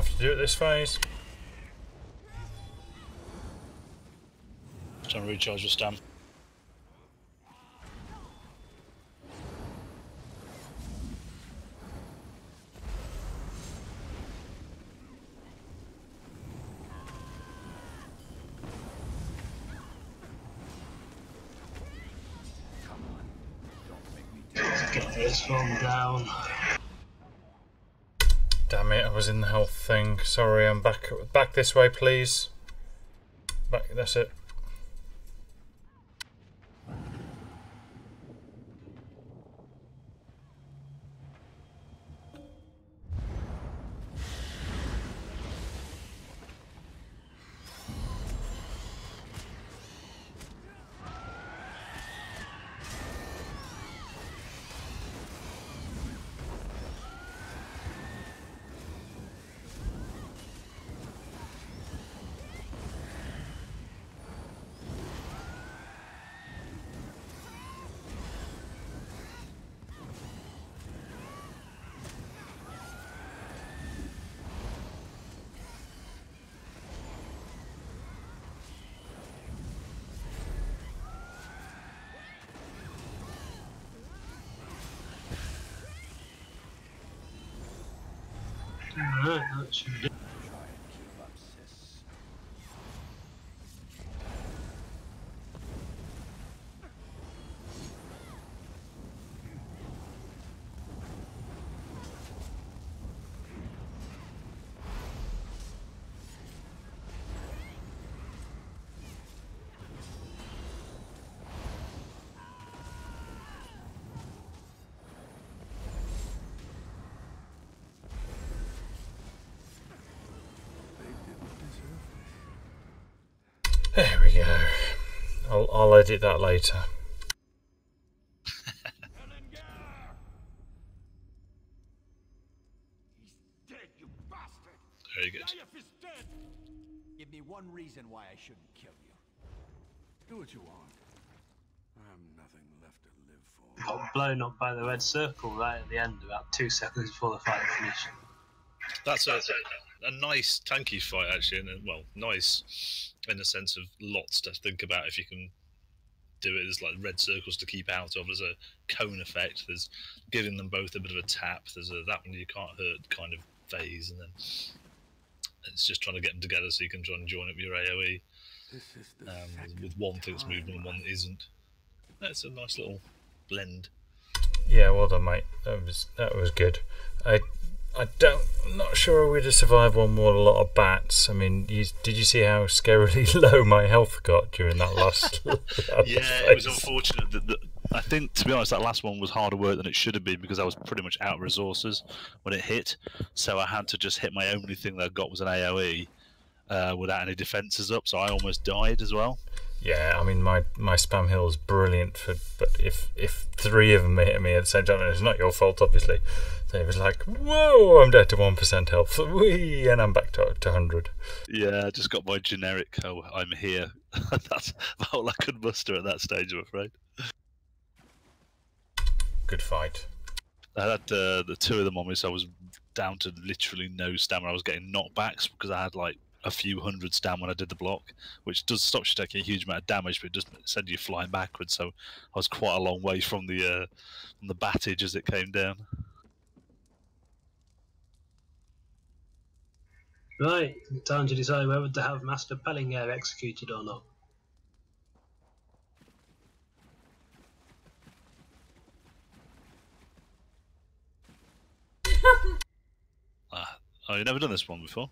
Have to do it this phase. Trying to recharge your stam. Let's get this one down. Damn it, I was in the health thing. Sorry, I'm back this way, please. Back, that's it. Alright, that should do. There we go. I'll edit that later. He's dead, you bastard! Very good. Gaius is dead! Give me one reason why I shouldn't kill you. Do what you want. I have nothing left to live for. Got blown up by the red circle right at the end, about 2 seconds before the fight finished. That's a nice tanky fight actually, and well, nice in the sense of lots to think about if you can do it. There's like red circles to keep out of. There's a cone effect. There's giving them both a bit of a tap. There's a that one you can't hurt kind of phase, and then it's just trying to get them together so you can try and join up your AOE This is the with one thing that's moving and one that isn't. That's a nice little blend. Yeah, well done, mate. That was good. I'm not sure we'd have survived one more lot of bats. I mean, did you see how scarily low my health got during that last? Yeah, it was unfortunate that I think, to be honest, that last one was harder work than it should have been because I was pretty much out of resources when it hit. So I had to just hit my only thing that I got was an AOE without any defences up. So I almost died as well. Yeah, I mean, my spam heal is brilliant, but if 3 of them hit me at the same time, and it's not your fault, obviously, they was like, whoa, I'm down to 1% health, whee, and I'm back to 100. Yeah, I just got my generic, oh, I'm here. That's all I could muster at that stage, I'm afraid. Good fight. I had the 2 of them on me, so I was down to literally no stamina. I was getting knockbacks because I had like a few hundred stam when I did the block, which does stop you taking a huge amount of damage, but it does send you flying backwards. So I was quite a long way from the battage as it came down. Right, time to decide whether to have Master Pellinger executed or not. Oh, you've never done this one before?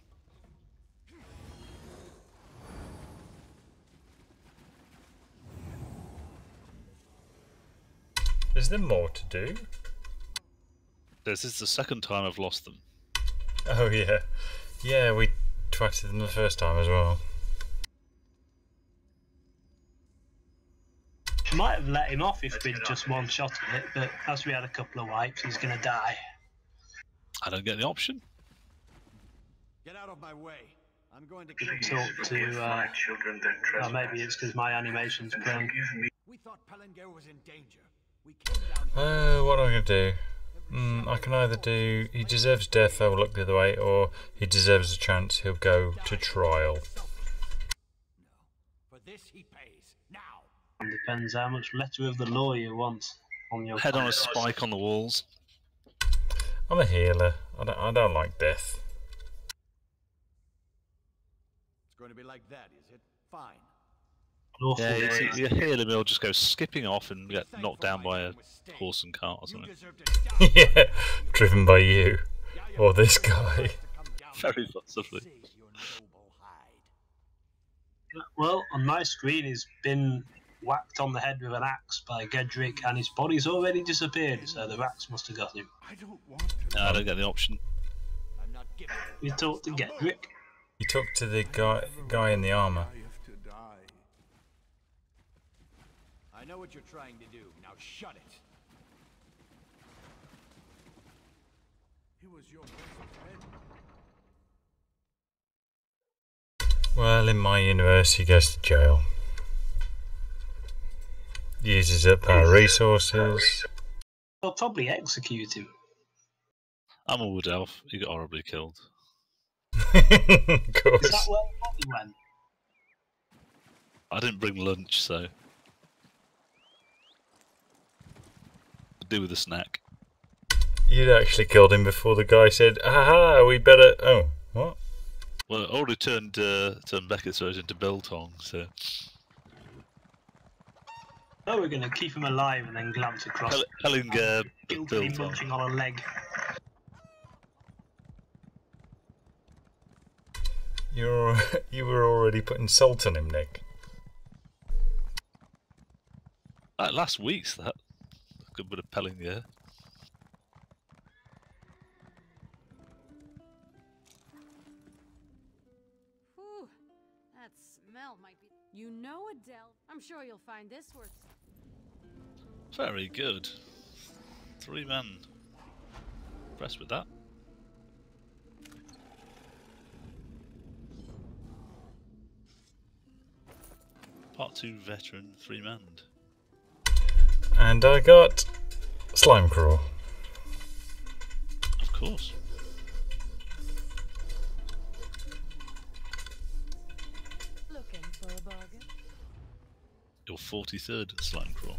Is there more to do? This is the second time I've lost them. Oh yeah. Yeah, we twatted them the first time as well. We might have let him off if we'd just one-shotted it, but as we had a couple of wipes, he's going to die. I don't get the option. Get out of my way. I'm going to Talk to, maybe it's because my animation's playing. We thought Pellinger was in danger. We came down here. What am I going to do? I can either do he deserves death, I will look the other way, or he deserves a chance, he'll go to trial. For this he pays. Now! And depends how much letter of the law you want on your Head on a contract. spike on the walls. I'm a healer. I don't like death. It's going to be like that, is it? Fine. Awful. Yeah, you hear him, he'll just go skipping off and get knocked down by a horse and cart or You something. deserve to die. Yeah, driven by you. Or this guy. Very possibly. Save your noble hide. Well, on my screen, he's been whacked on the head with an axe by Gedrick, and his body's already disappeared, so the rats must have got him. I don't want to. No, I don't get the option. I'm not giving You talked to Gedrick. You talked to the guy in the armour. I have to die. I know what you're trying to do. Now shut it. He was your best friend. Well, in my universe, he goes to jail. Uses up our resources. They'll probably execute him. I'm a wood elf. He got horribly killed. Of Is that course. where he went? I didn't bring lunch, so do with a snack. You'd actually killed him before the guy said, "Aha, we better." Oh, what? Well, I already turned Beckett's version into Biltong, so Oh, we're going to keep him alive and then glance across. Pelling Guiltily Biltong. munching on a leg. You were already putting salt on him, Nick. Last week's that. A good bit of Pelling, yeah. Whew, that smell might be. You know, Adele. I'm sure you'll find this worth. Very good. 3 men. Impressed with that. Part 2 veteran, 3 man. And I got slime crawl. Of course. Looking for a bargain? Your 43rd slime crawl.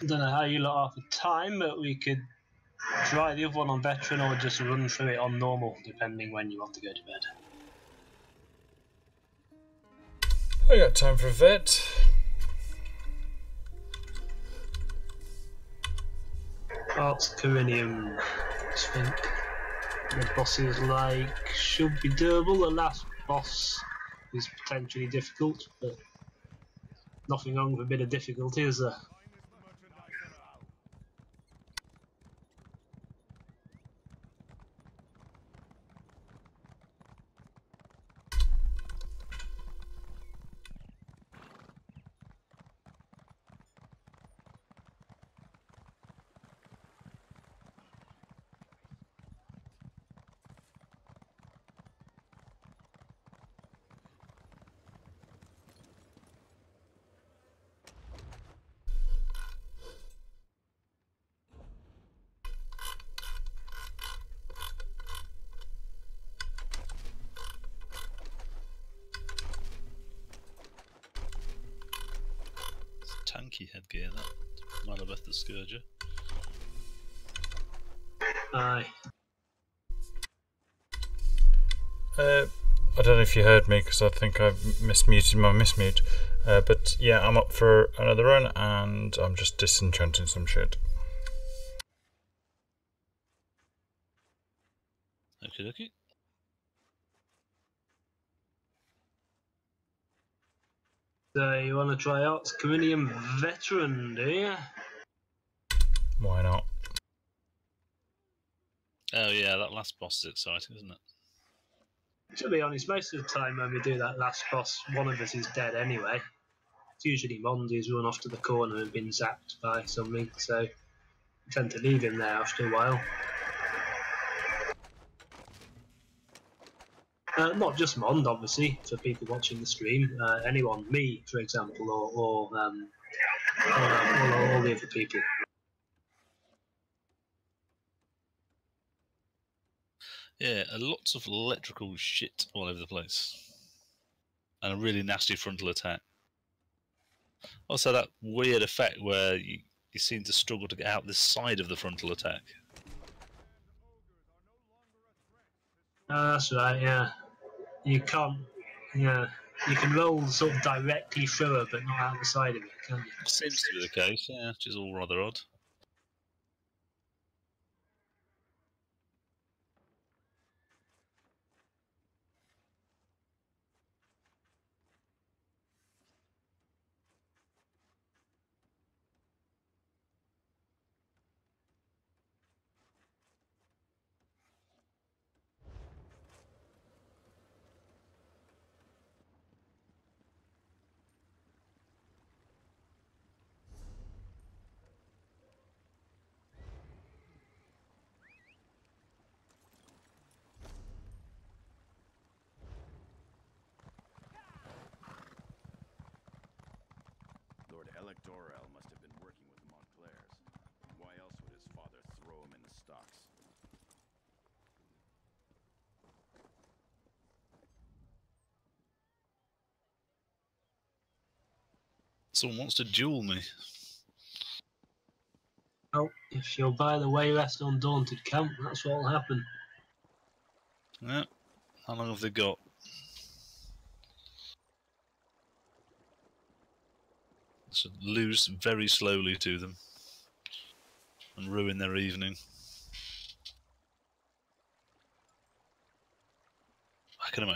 I don't know how you lot are for time, but we could try the other one on veteran or just run through it on normal, depending when you want to go to bed. I got time for a vet. Arts Corinium, I think. The boss is like, should be doable. The last boss is potentially difficult, but nothing wrong with a bit of difficulty, is there? funky headgear, that Malabeth the Scourger. Aye. I don't know if you heard me because I think I've mismuted my mismute. But yeah, I'm up for another run and I'm just disenchanting some shit. Okay, okay. So you want to try out Cominium Veteran, do you? Why not? Oh yeah, that last boss is exciting, isn't it? To be honest, most of the time when we do that last boss, one of us is dead anyway. It's usually Mondi who's run off to the corner and been zapped by something, so we tend to leave him there after a while. Not just Mond, obviously, for people watching the stream. Anyone, me, for example, or all the other people. Yeah, lots of electrical shit all over the place. And a really nasty frontal attack. Also that weird effect where you seem to struggle to get out this side of the frontal attack. That's right, yeah. You can't, yeah. You can roll sort of directly through her, but not out the side of it, can you? Seems to be the case, yeah, which is all rather odd. Lord Elec Dorel must have been working with the Montclairs. Why else would his father throw him in the stocks? Someone wants to duel me. Oh, if you'll buy the Wayrest Undaunted camp, that's what'll happen. Yeah. How long have they got? So lose very slowly to them. And ruin their evening. Back in a mo.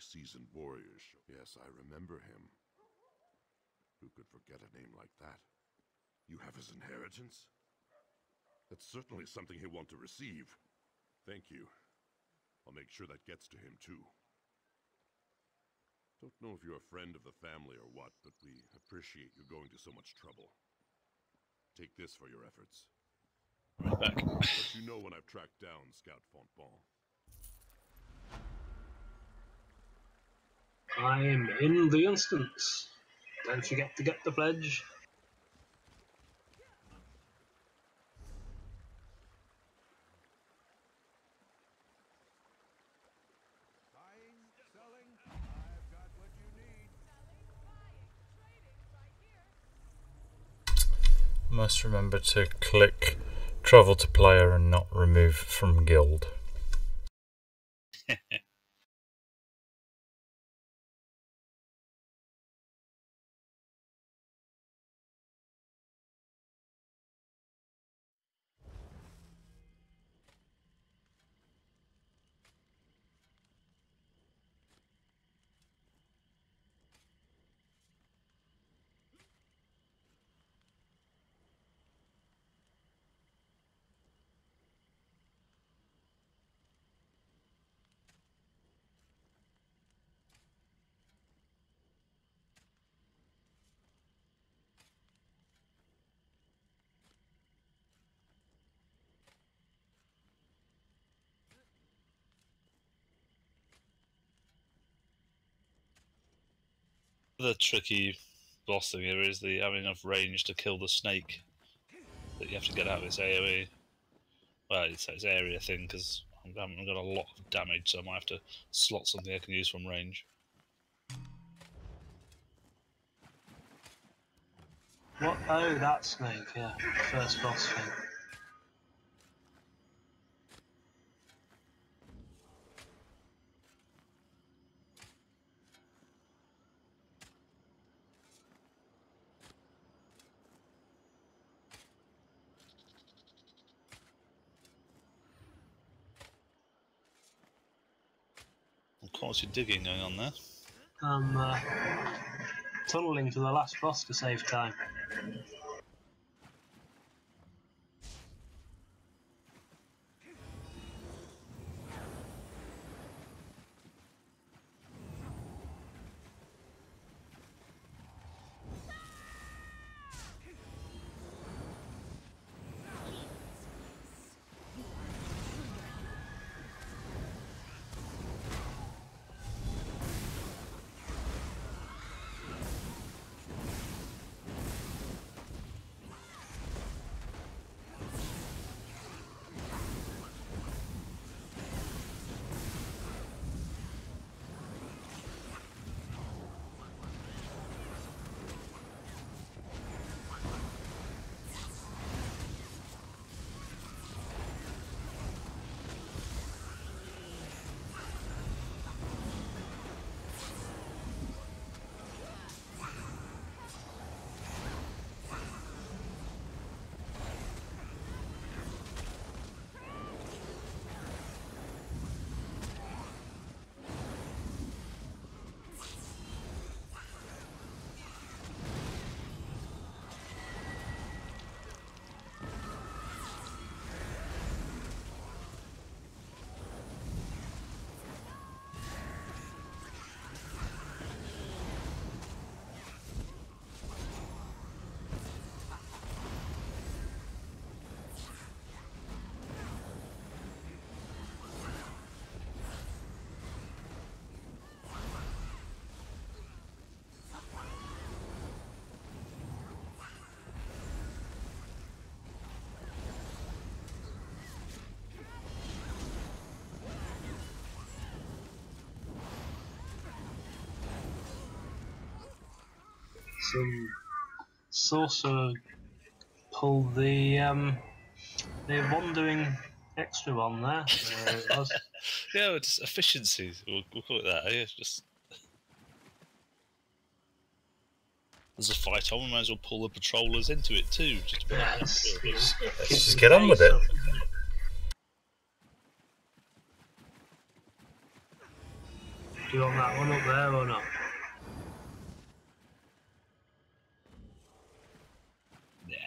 seasoned warriors. Yes, I remember him. Who could forget a name like that? You have his inheritance? That's certainly something he'll want to receive. Thank you. I'll make sure that gets to him, too. Don't know if you're a friend of the family or what, but we appreciate you going to so much trouble. Take this for your efforts. Right back. Let you know when I've tracked down Scout Fontbon. I'm in the instance. Don't forget to get the pledge. Buying, selling, I've got what you need. Must remember to click travel to player and not remove from guild. The tricky boss thing here is the having enough range to kill the snake that you have to get out of its AoE. Well, it's area thing because I haven't got a lot of damage, so I might have to slot something I can use from range. What? Oh, that snake, yeah. First boss thing. Quality digging going on there. I'm tunneling to the last boss to save time. Some sorcerer pulled the wandering extra one there. It was. Yeah, it's efficiency. We'll call it that. Yeah, just there's a fight on. We might as well pull the patrollers into it too. Just to Yes. Let's just get on with it. Do you want that one up there or not? Yeah.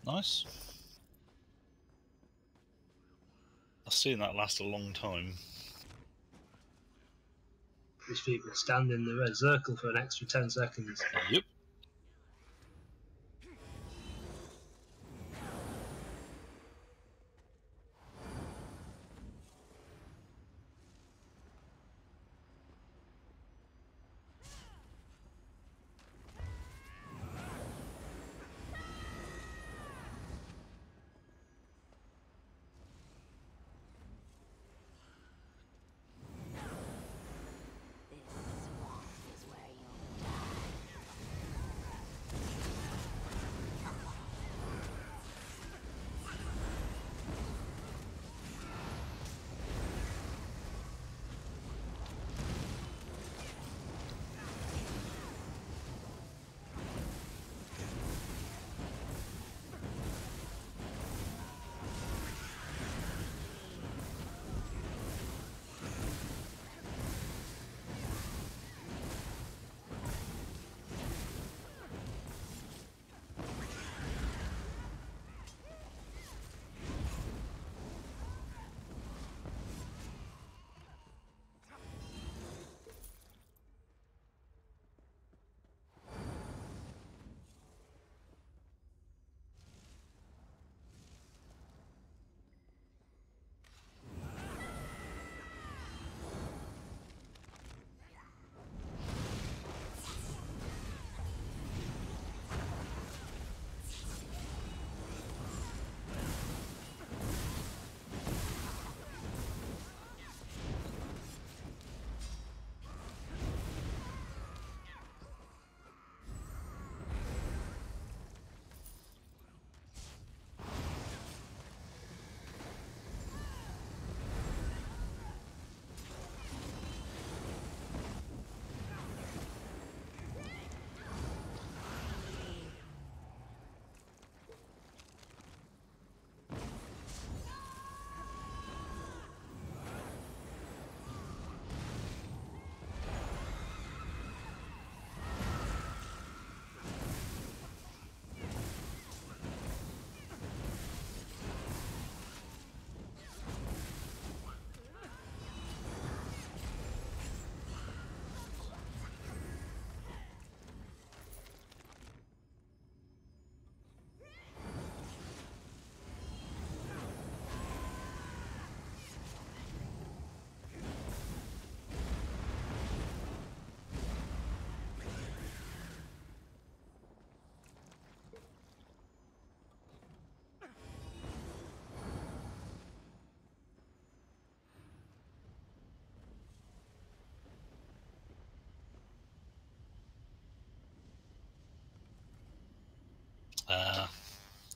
Nice. I've seen that last a long time. These people stand in the red circle for an extra 10 seconds. Yep.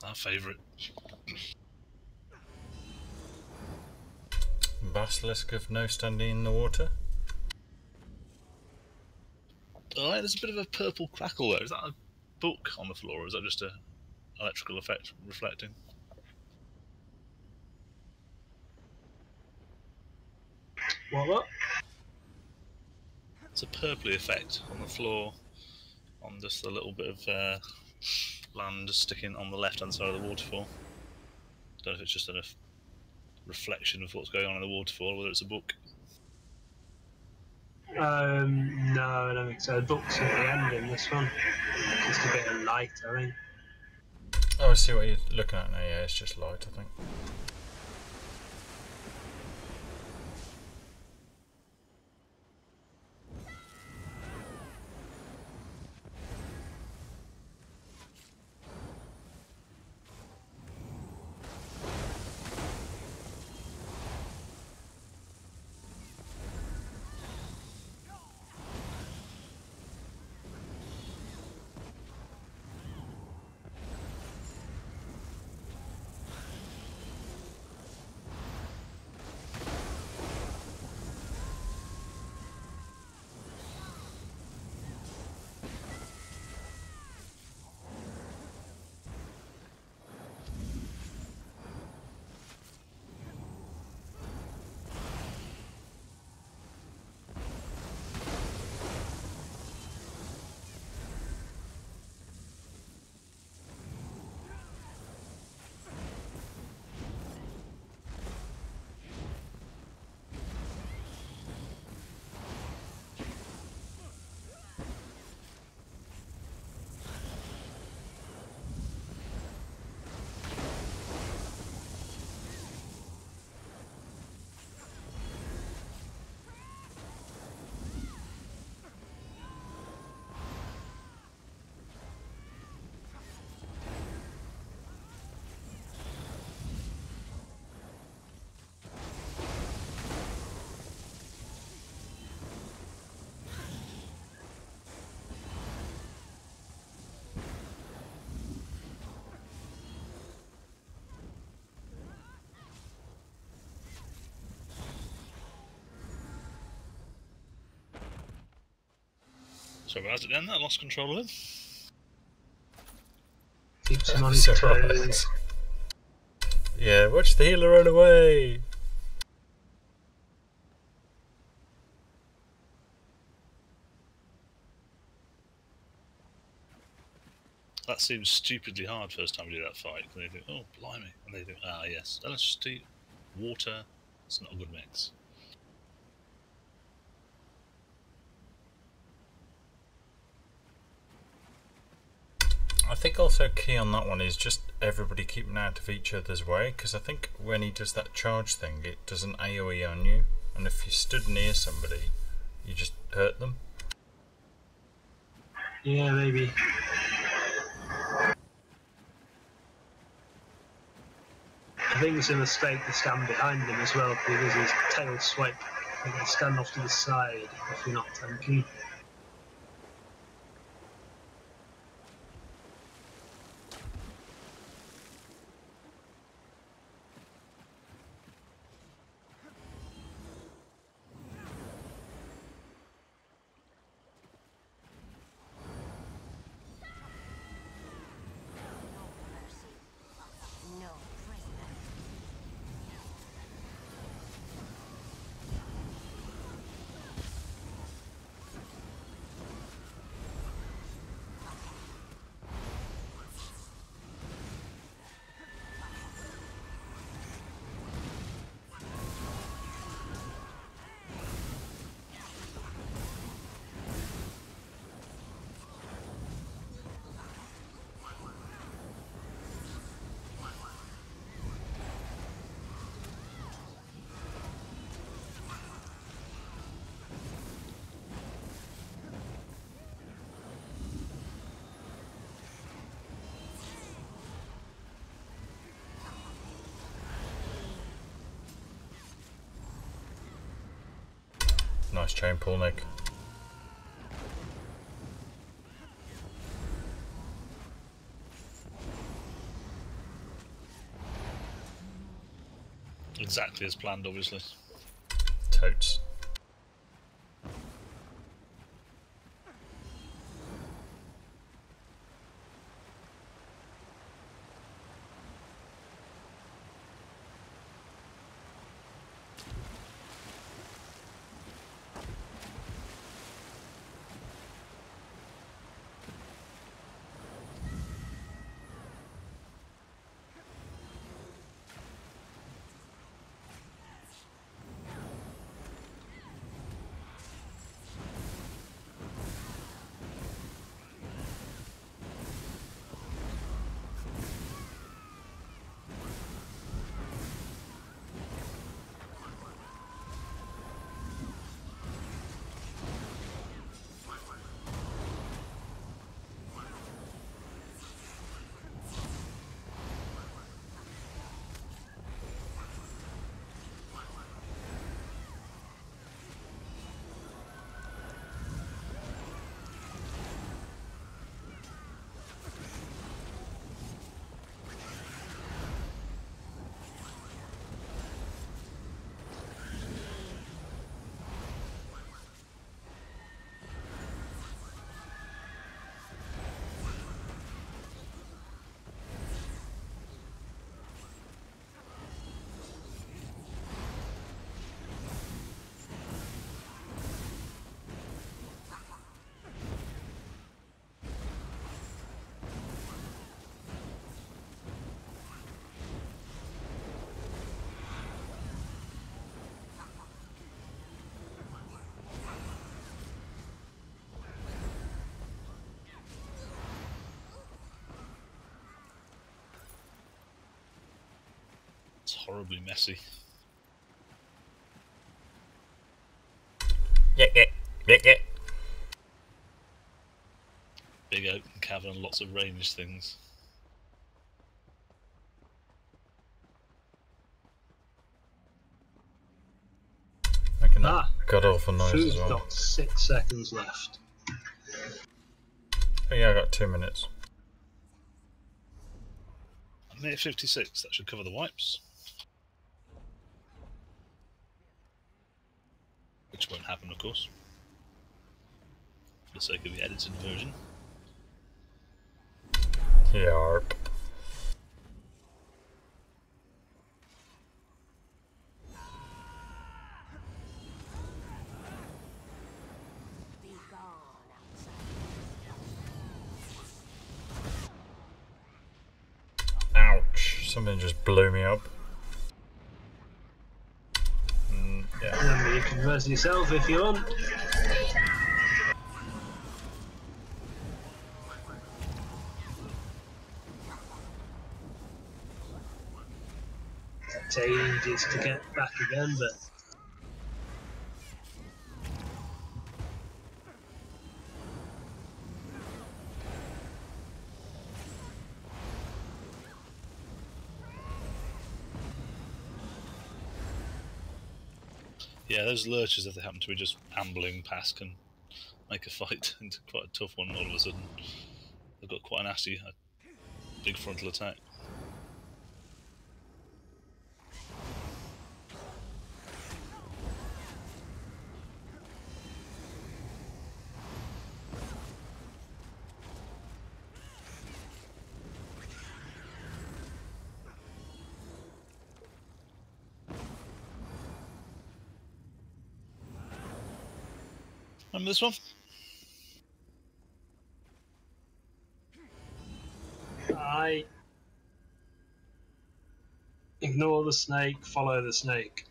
Our favourite. Basilisk of no standing in the water. Oh, there's a bit of a purple crackle there. Is that a book on the floor, or is that just a electrical effect reflecting? What? It's a purpley effect on the floor, on just a little bit of land sticking on the left-hand side of the waterfall. Don't know if it's just a reflection of what's going on in the waterfall, or whether it's a book. No, I don't think so. The book's at the end in this one. Just a bit of light, I think. Oh, I see what you're looking at now. Yeah, it's just light, I think. So how's it then? I lost control of him. Keeps him on his toes. Yeah, watch the healer run away! That seems stupidly hard first time we do that fight. And they think, oh, blimey. And they think, ah, yes. Then let's just do water. It's not a good mix. I think also key on that one is just everybody keeping out of each other's way, because I think when he does that charge thing, it does an AoE on you, and if you stood near somebody, you just hurt them. Yeah, maybe. I think it's a mistake to stand behind him as well, because his tail swipe. You can stand off to the side if you're not tanky. Nice chain pull, Nick. Exactly as planned, obviously. Totes. It's horribly messy. Yeah. Big open cavern, lots of ranged things. Making that god awful noise Food's as well. got 6 seconds left. Oh yeah, I got 2 minutes. Minute 56, that should cover the wipes. Which won't happen, of course. For the sake of the edited version. Yarp. Be gone outside. Ouch. Something just blew me up. Yeah. Remember, you can res yourself if you want. Takes ages to get back again, but Yeah, those lurchers, if they happen to be just ambling past, can make a fight into quite a tough one all of a sudden. They've got quite a nasty, big frontal attack. Remember this one? I ignore the snake, follow the snake,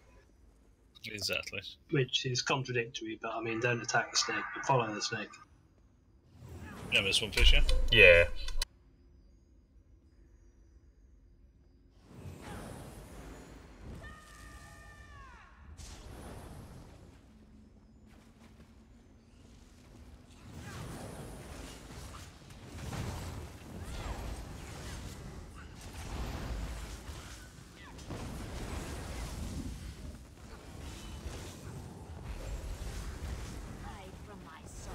Exactly. which is contradictory, but I mean, don't attack the snake, but follow the snake. Remember this one, Fish, yeah? Yeah. Hide from my son.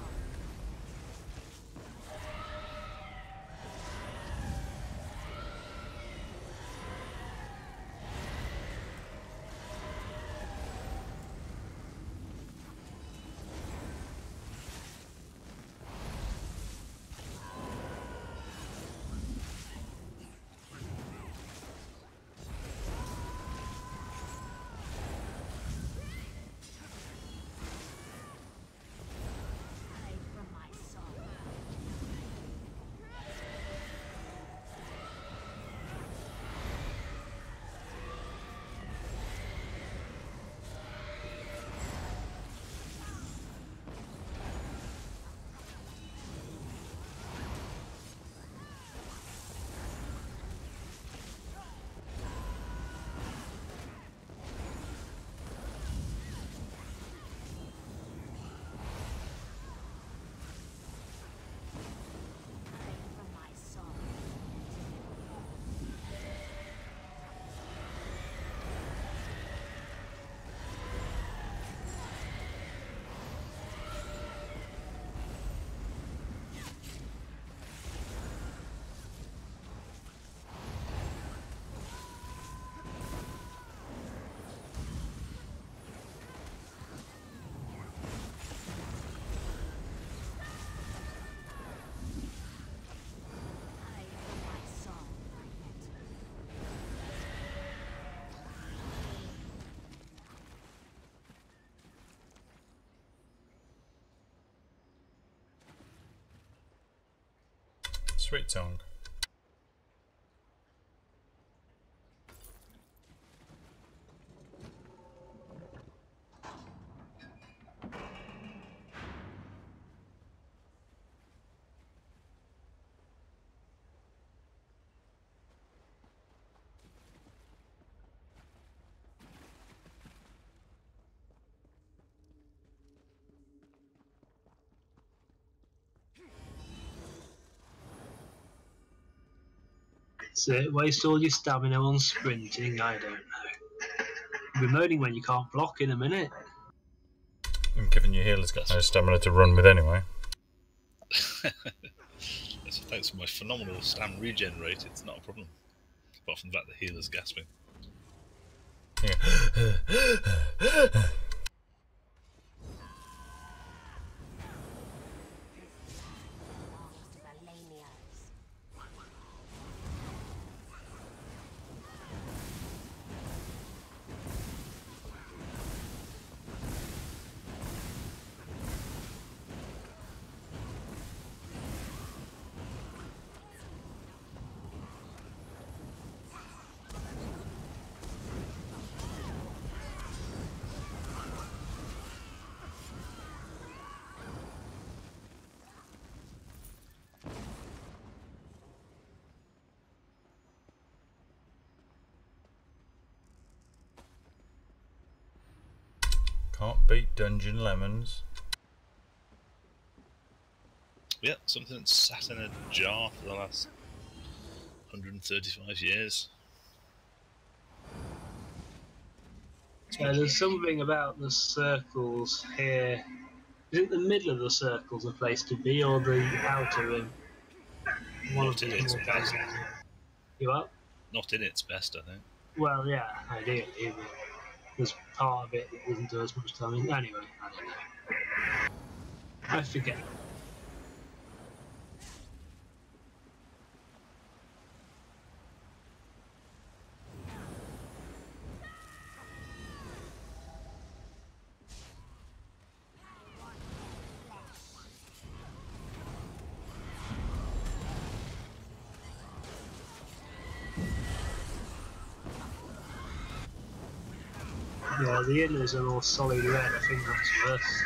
Sweet tongue. So waste all your stamina on sprinting, I don't know. You'll be moaning when you can't block in a minute. And given your healer's got no stamina to run with anyway. Thanks for my phenomenal stam regen rate, it's not a problem. Apart from the fact the healer's gasping. Yeah. Can't beat Dungeon Lemons. Yeah, something that's sat in a jar for the last 135 years. Yeah, there's something about the circles here. Isn't the middle of the circles a place to be, or the outer rim? One Not of in the its more best. You up? Not in its best, I think. Well, yeah, ideally, but there's part of it that doesn't do as much damage. Anyway, I don't know. I forget. Yeah, the inners are all solid red. I think that's worse.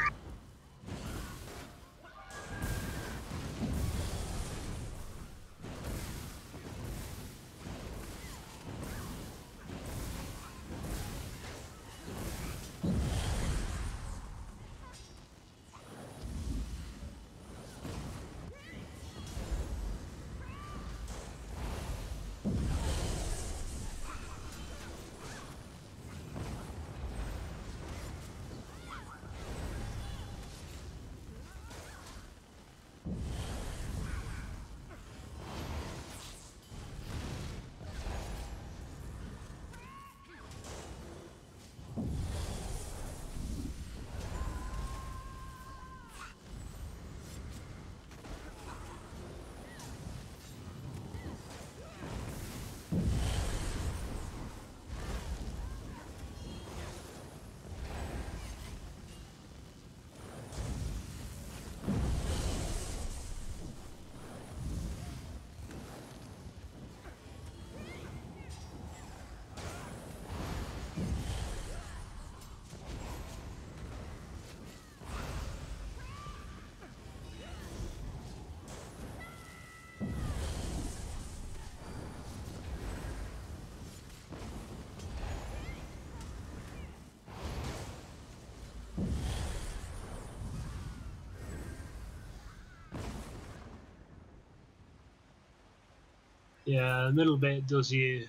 Yeah, the middle bit does you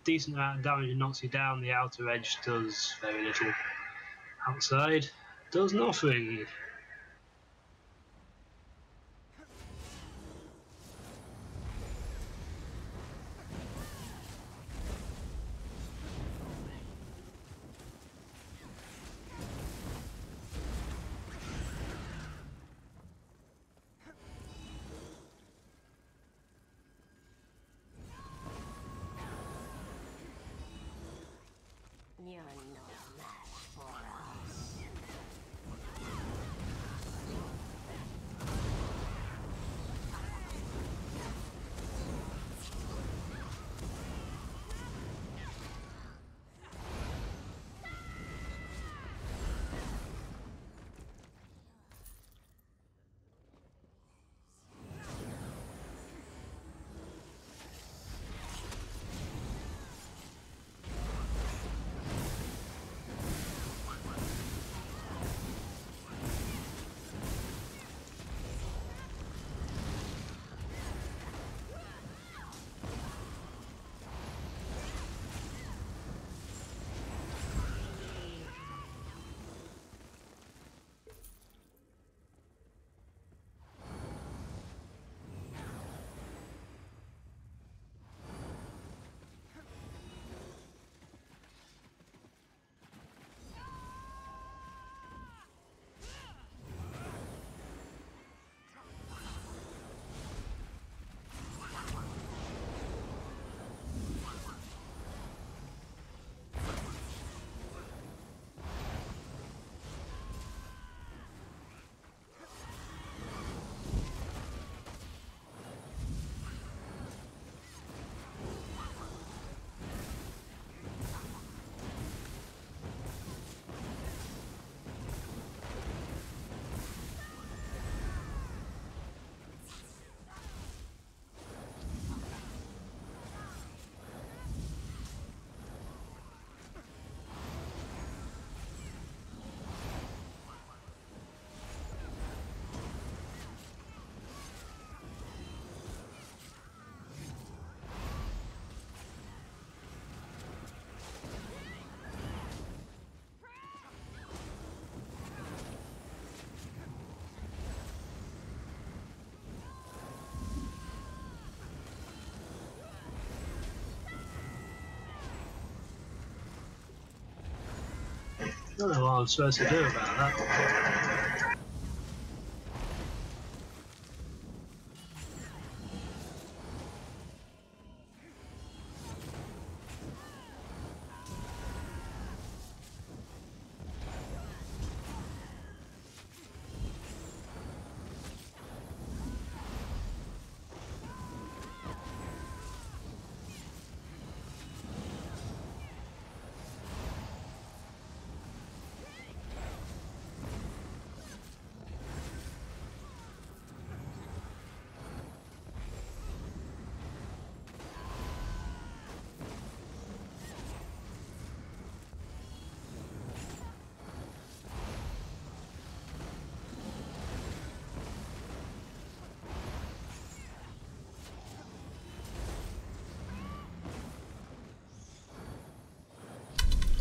decent amount of damage and knocks you down. The outer edge does very little. Outside does nothing. You're no match for us. don't know what I'm supposed to do about that.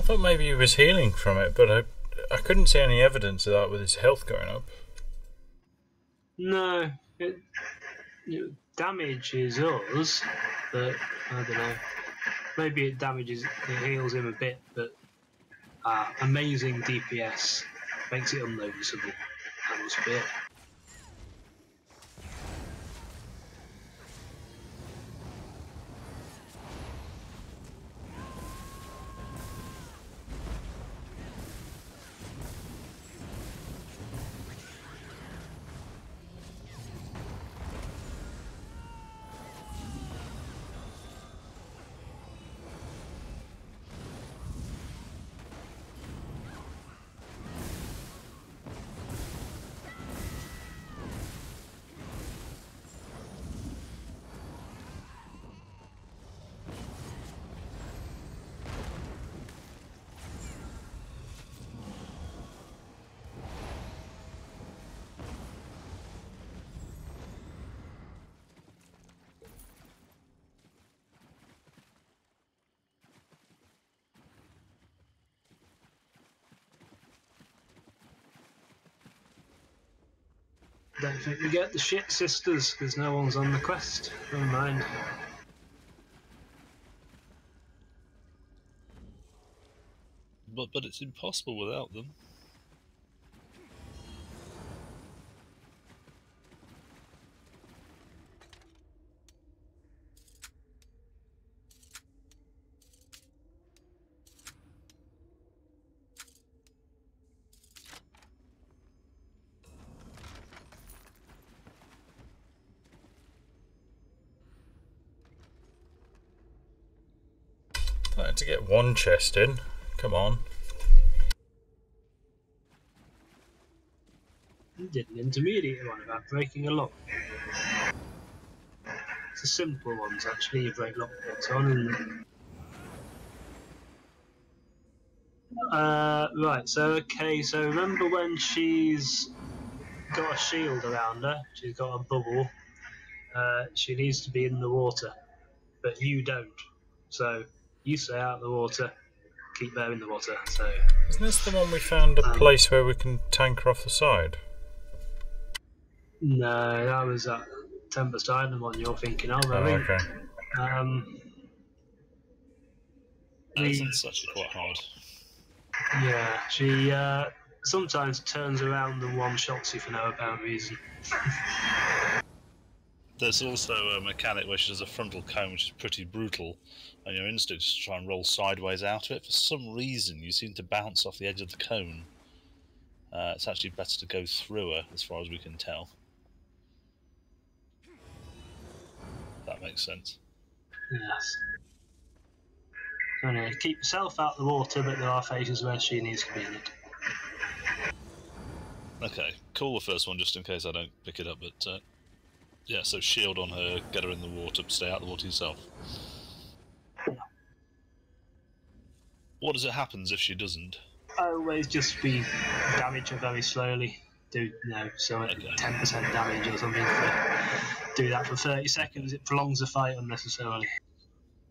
I thought maybe he was healing from it, but I couldn't see any evidence of that with his health going up. No, it damages us, but I don't know. Maybe it heals him a bit, but amazing DPS makes it unnoticeable. That must be it. Don't think we get the shit sisters because no one's on the quest. Never mind. But it's impossible without them. I had to get one chest in. Come on. You did an intermediate one about breaking a lock. It's the simple ones actually, you break lockpicks on. And right, so remember when she's got a shield around her, she's got a bubble, she needs to be in the water, but you don't. So you stay out of the water, keep her in the water. So isn't this the one we found a place where we can tank her off the side? No, that was that Tempest Island one you're thinking of, I think. Okay. That isn't actually quite hard. Yeah, she sometimes turns around and one-shots you for no apparent reason. There's also a mechanic where she does a frontal cone, which is pretty brutal, and your instinct is to try and roll sideways out of it. For some reason, you seem to bounce off the edge of the cone. It's actually better to go through her, as far as we can tell. That makes sense. Yes. Anyway, keep yourself out of the water, but there are phases where she needs to be in it. Okay, call the first one just in case I don't pick it up, but yeah, so shield on her, get her in the water, stay out of the water yourself. What does it happens if she doesn't? Always just damage her very slowly. Do 10% damage or something. Do that for 30 seconds, it prolongs the fight unnecessarily.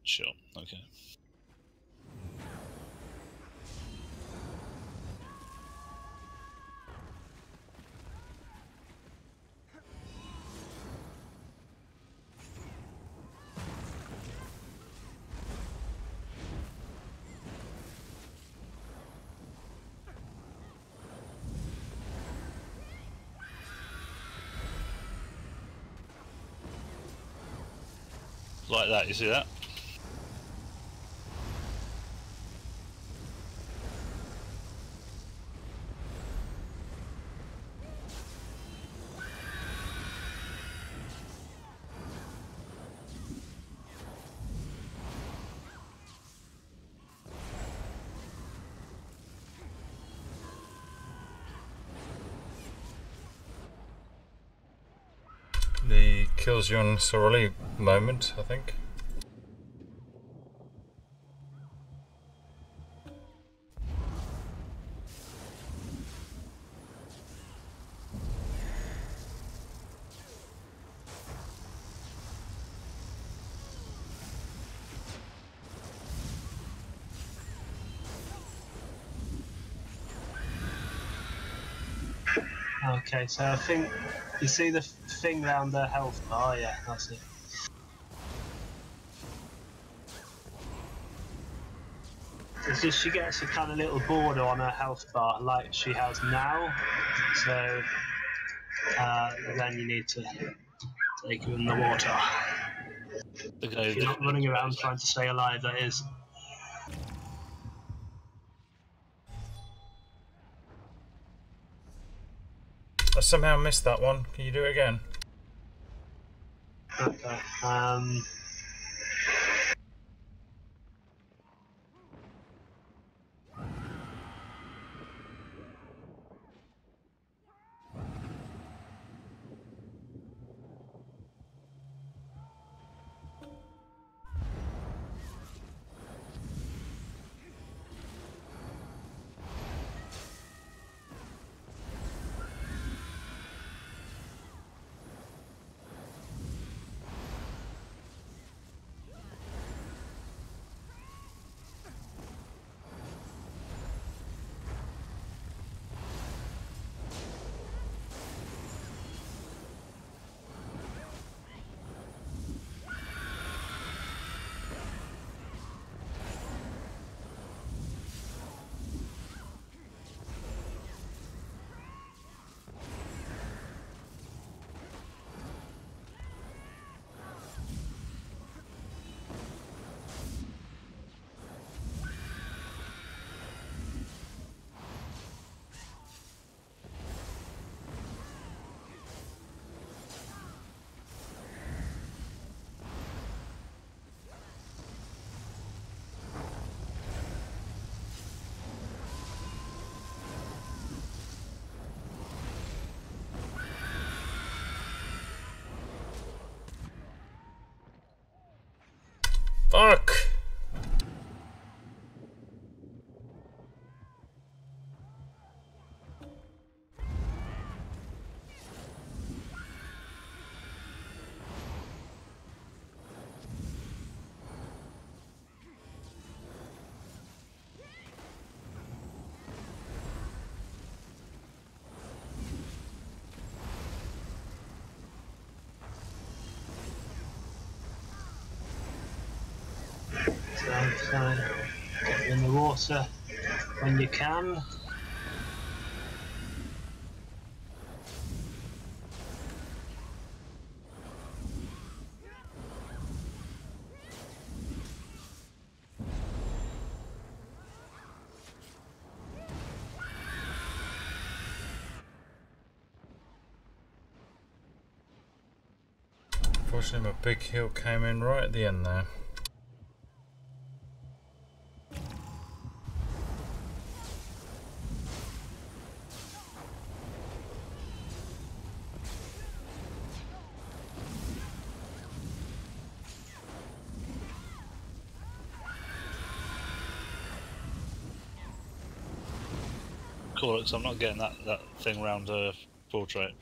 Sure, okay. Like that, you see that? The kills you unnecessarily moment, I think. Okay, so I think you see the thing around the health bar. Yeah, that's it. It's just she gets a kind of little border on her health bar like she has now. So then you need to take her in the water. Okay, If you're not running around trying to stay alive, that is. I somehow missed that one. Can you do it again? Okay. Fuck! So get in the water when you can. Unfortunately, my big heal came in right at the end there. Cool, because I'm not getting that thing around the portrait.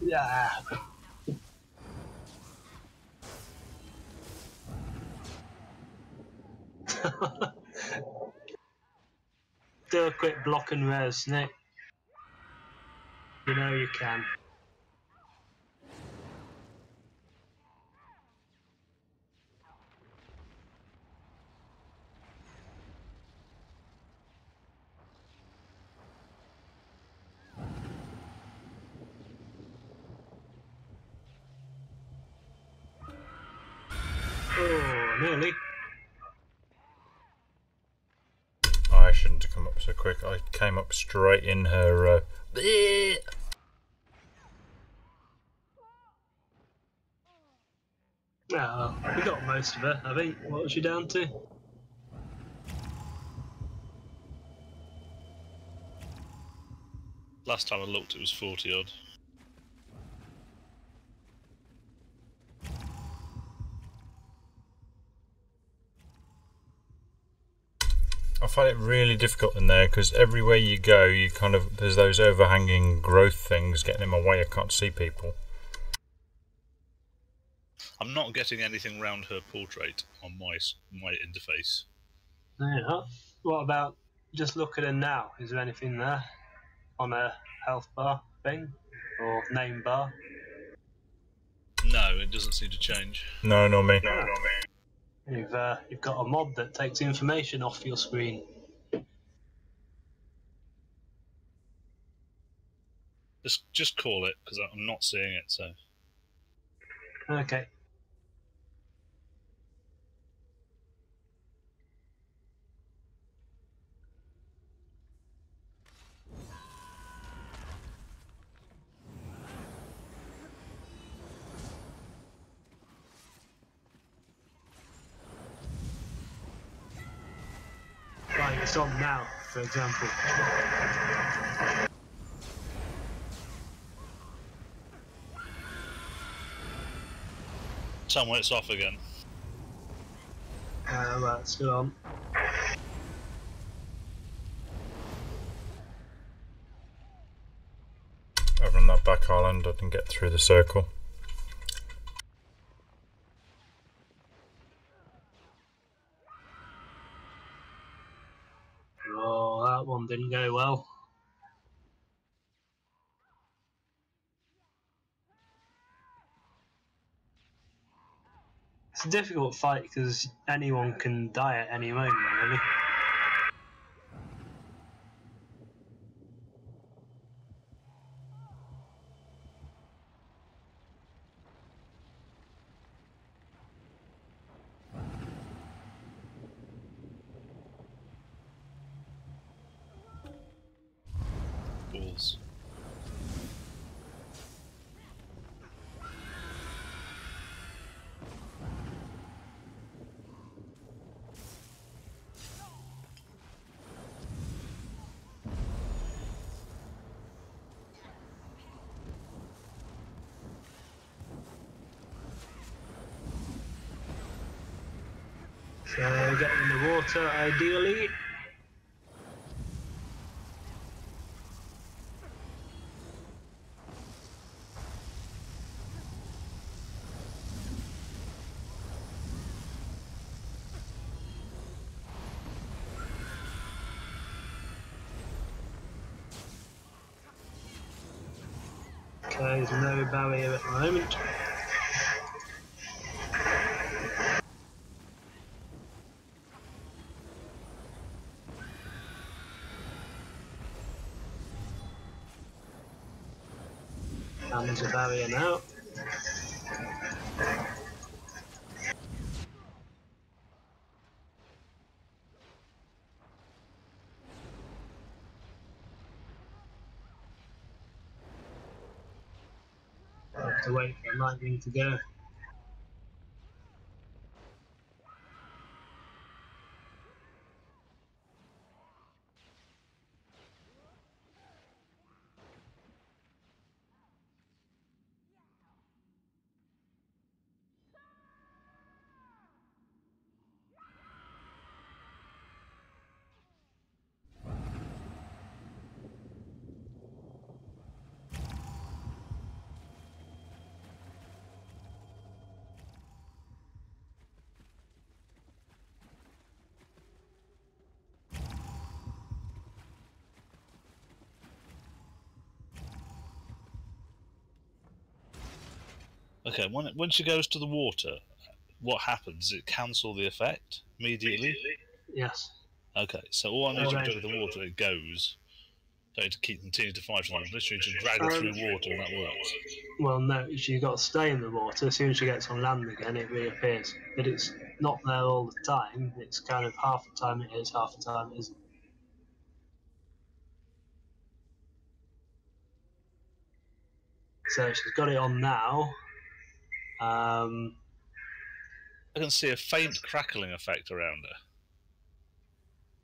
Yeah. Do a quick block and res, Nick. You know you can. Oh, nearly. I shouldn't have come up so quick. I came up straight in her. Oh, we got most of her, I think. What was she down to? Last time I looked, it was 40 odd. I find it really difficult in there because everywhere you go, you kind of there's those overhanging growth things getting in my way. I can't see people. I'm not getting anything round her portrait on my interface. Yeah. What about just look at her now? Is there anything there on her health bar thing or name bar? No, it doesn't seem to change. No, not me. You've got a mod that takes information off your screen. Just call it, because I'm not seeing it, so... Okay. Right, it's on now, for example. Tell me when it's off again. Right, it's still on. Over on that back island, I didn't get through the circle. Oh, that one didn't go well. It's a difficult fight because anyone can die at any moment, really. Balls. So get in the water, ideally. Okay, there's no barrier at the moment. And there's a barrier now. I have to wait for lightning to go. Okay, when she goes to the water, what happens? Does it cancel the effect immediately? Yes. Okay, so all I need to do with the water, it goes. Don't need to continue to fight for them. Literally just drag her through water and that works. Well, no, she's got to stay in the water. As soon as she gets on land again, it reappears. But it's not there all the time. It's kind of half the time it is, half the time it isn't. So she's got it on now. I can see a faint crackling effect around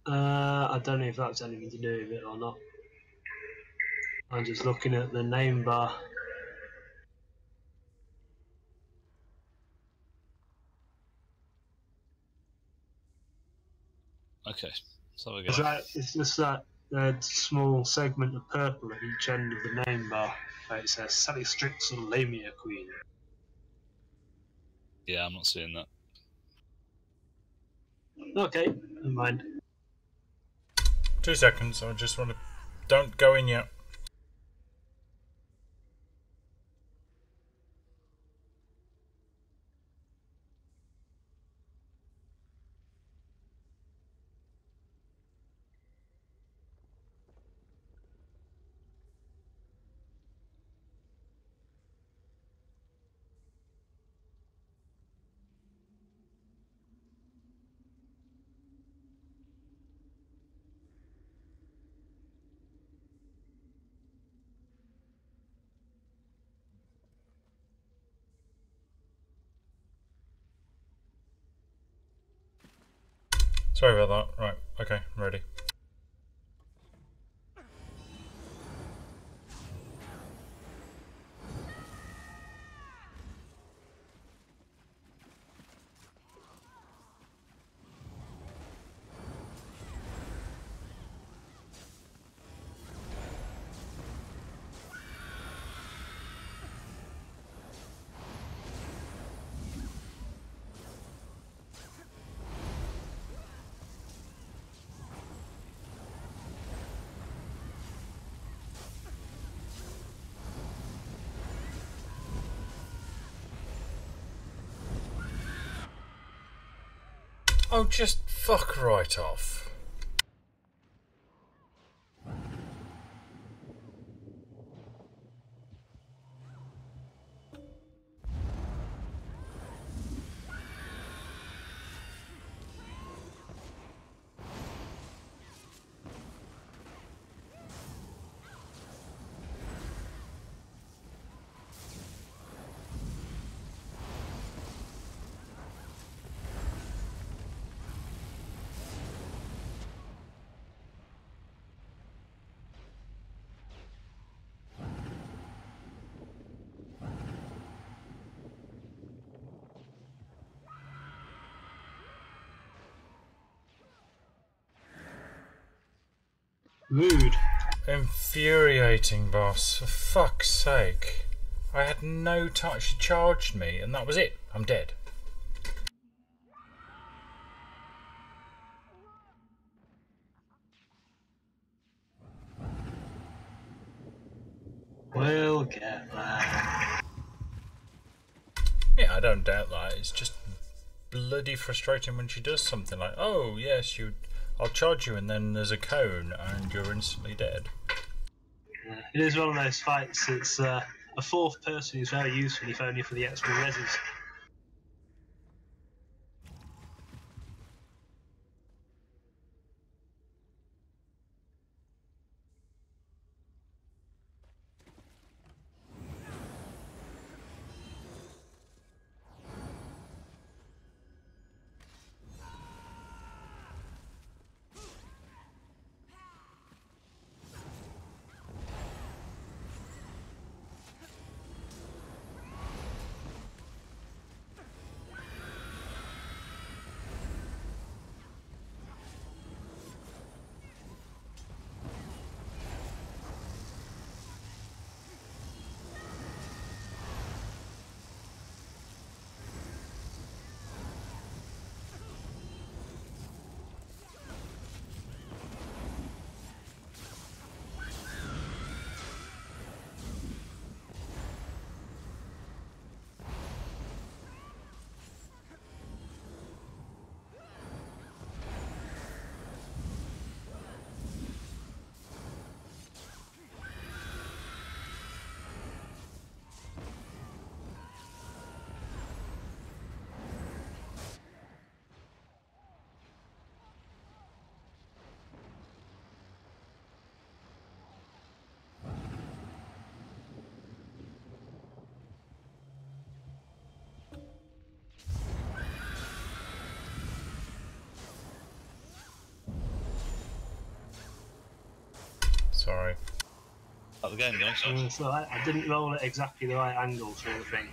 her. I don't know if that's anything to do with it or not. I'm just looking at the name bar. Okay, so we It's, go. it's just that small segment of purple at each end of the name bar where it says Sally Strixel, Lamia Queen. Yeah, I'm not seeing that. Okay, never mind. 2 seconds, I just want to... Don't go in yet. Sorry about that. Right, okay, I'm ready. Oh, just fuck right off. Rude. Infuriating, boss. For fuck's sake. I had no touch. She charged me, and that was it. I'm dead. We'll get there. Yeah, I don't doubt that. It's just bloody frustrating when she does something like, oh, yes, I'll charge you, and then there's a cone, and you're instantly dead. Yeah, it is one of those fights. It's a fourth person who's very useful if only for the extra reses. Sorry. At the game, guys. So I didn't roll at exactly the right angle for the thing.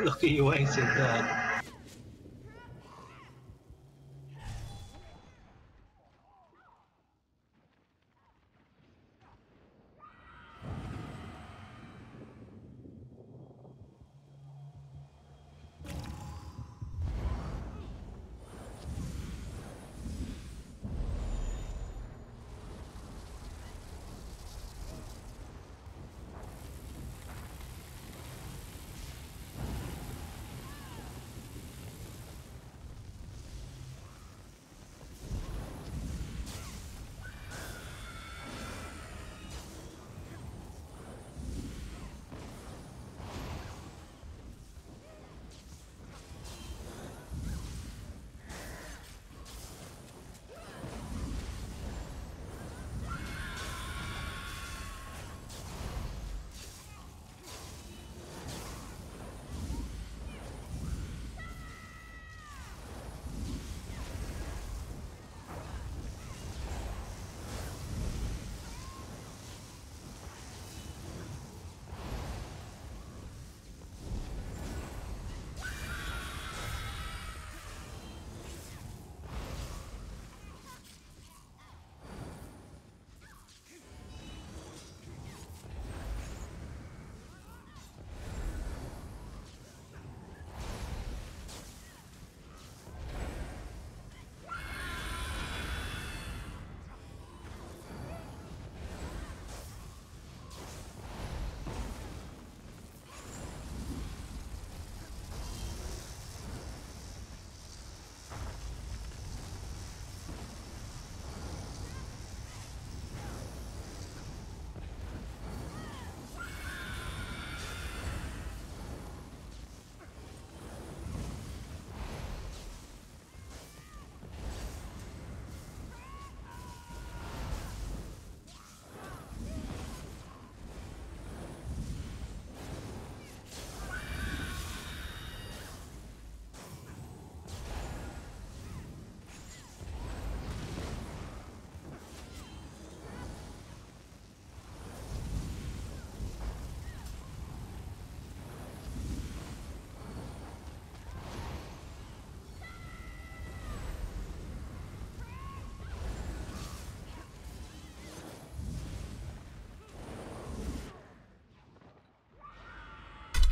Look at you waiting there.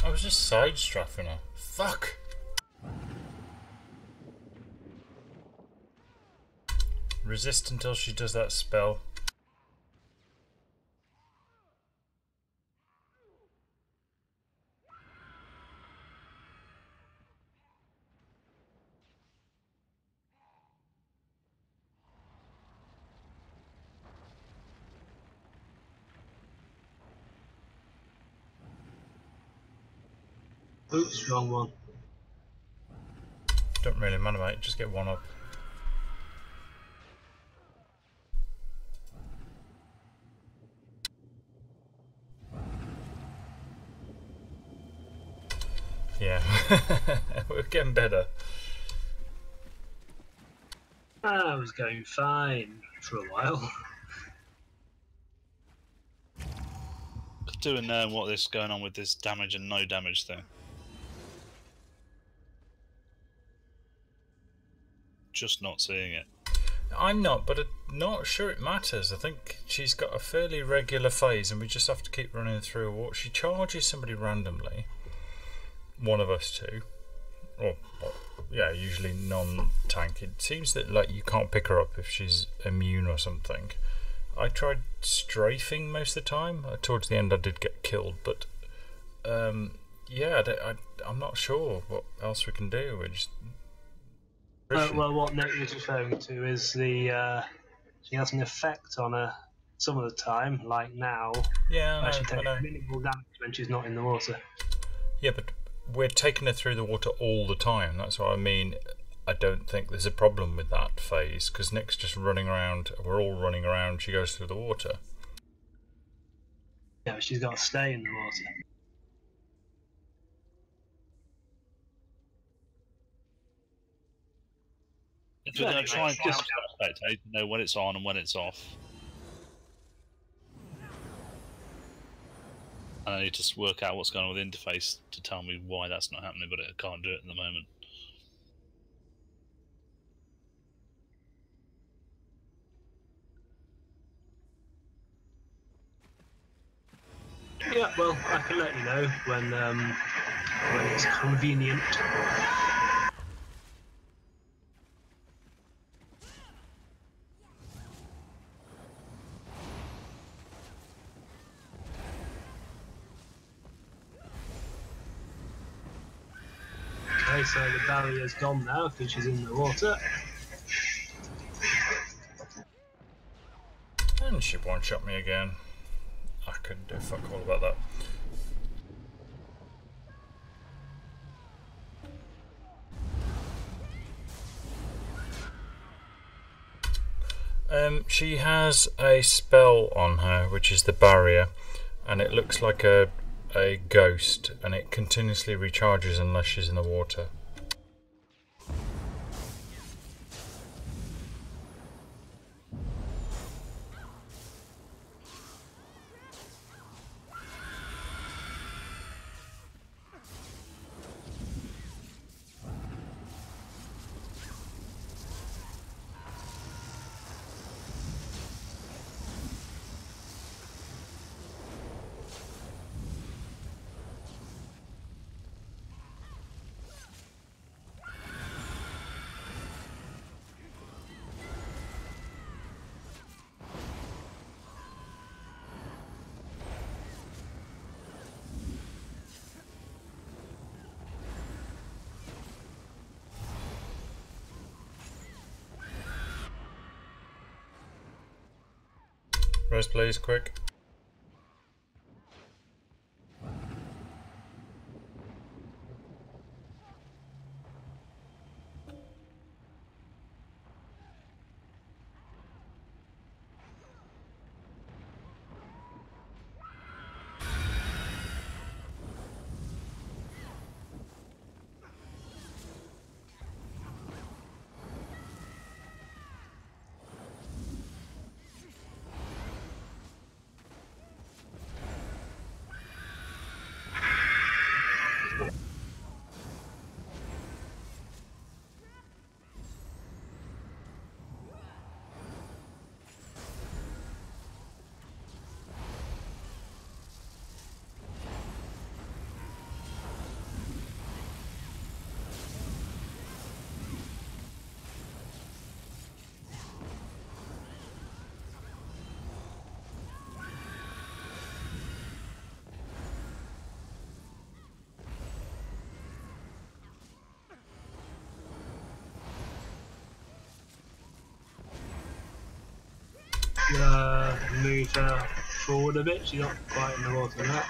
I was just side-straffing her. Fuck! Resist until she does that spell. Oops, wrong one. Don't really matter, mate. Just get one up. Yeah, we're getting better. I was going fine for a while. Doing what is going on with this damage and no damage thing. Just not seeing it. I'm not, but I'm not sure it matters. I think she's got a fairly regular phase and we just have to keep running through a walk. She charges somebody randomly. One of us two. Or yeah, usually non-tank. It seems that like you can't pick her up if she's immune or something. I tried strafing most of the time. Towards the end I did get killed, but yeah, I'm not sure what else we can do. We're just Well, what Nick was referring to is the she has an effect on her some of the time, like now. Yeah, Where she I takes know. minimal damage when she's not in the water. Yeah, but we're taking her through the water all the time. That's what I mean. I don't think there's a problem with that phase, because Nick's just running around. We're all running around. She goes through the water. Yeah, but she's got to stay in the water. If we're going to try and Just- spectate, know when it's on and when it's off. And I need to work out what's going on with the interface to tell me why that's not happening, but I can't do it at the moment. Yeah, well, I can let you know when it's convenient. Okay, so the barrier's gone now because she's in the water. And she one-shot me again. I couldn't do fuck all about that. She has a spell on her, which is the barrier, and it looks like a ghost, and it continuously recharges unless she's in the water. Rest, please, quick. Move her forward a bit. She's not quite in the water yet.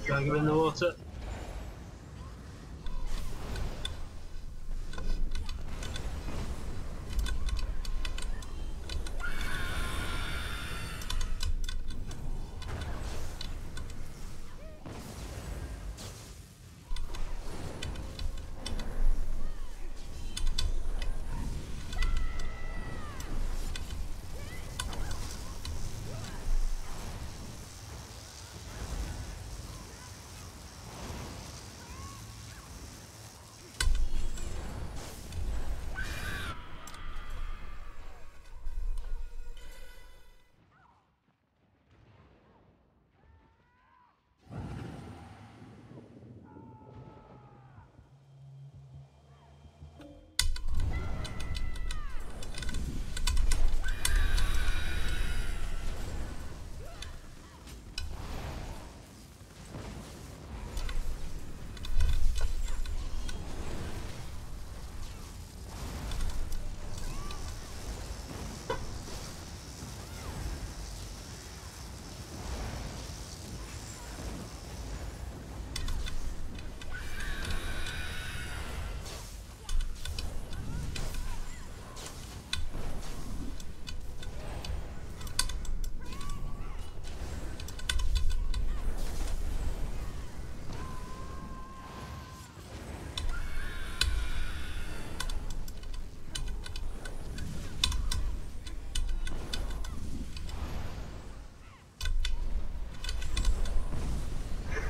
Drag him in the water.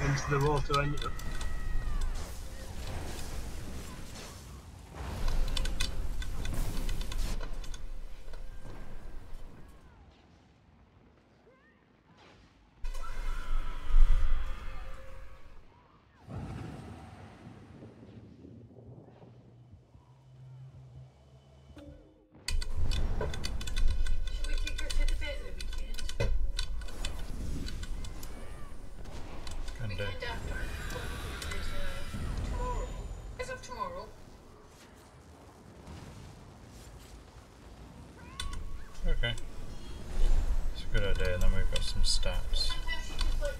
Into the water and Should we take her to the bed the weekend? Can do. Weekend after. Tomorrow. As of tomorrow. Okay. It's a good idea, and then we've got some stats. Sometimes she just like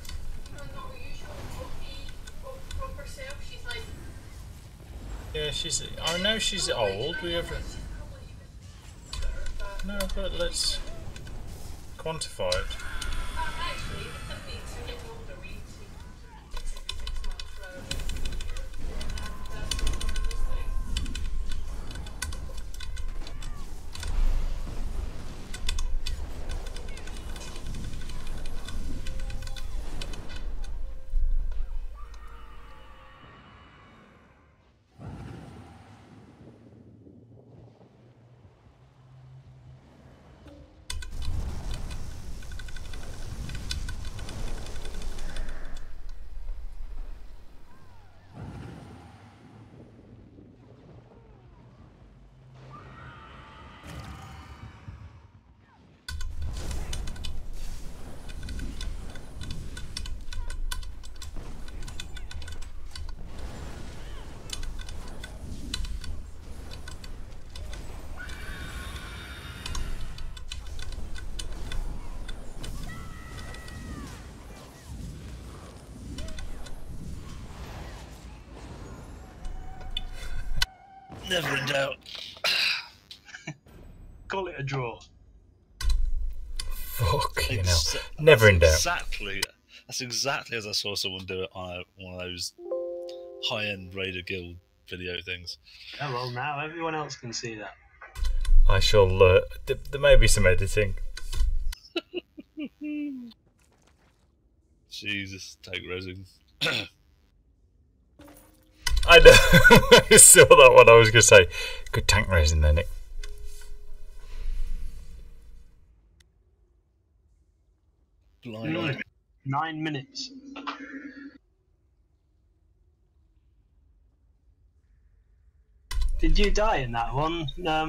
not her usual proper self. She's like. Yeah, I know she's old. We have. No, but let's quantify it. Actually, with the weeks are getting older, we see every 6 months rather than every year. That's one of those things. Never in doubt. call it a draw. Fuck, you know. Never in doubt. Exactly. That's exactly as I saw someone do it on one of those high-end Raider Guild video things. Oh well, now everyone else can see that. I shall. There may be some editing. Jesus, take resin. I know. I saw that one. I was going to say, good tank resin there, Nick. Blimey. 9 minutes. Did you die in that one,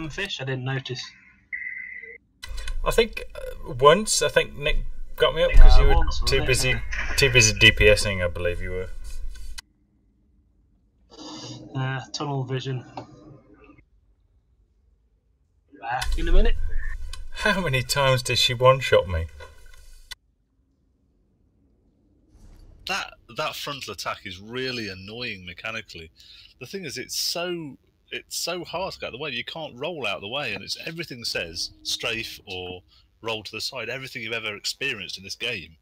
Fish? I didn't notice. I think once. I think Nick got me up because you were too busy DPSing. I believe you were. Tunnel vision. Back in a minute. How many times did she one-shot me? that frontal attack is really annoying mechanically. The thing is, it's so hard to get out of the way. You can't roll out of the way, and everything says strafe or roll to the side. Everything you've ever experienced in this game,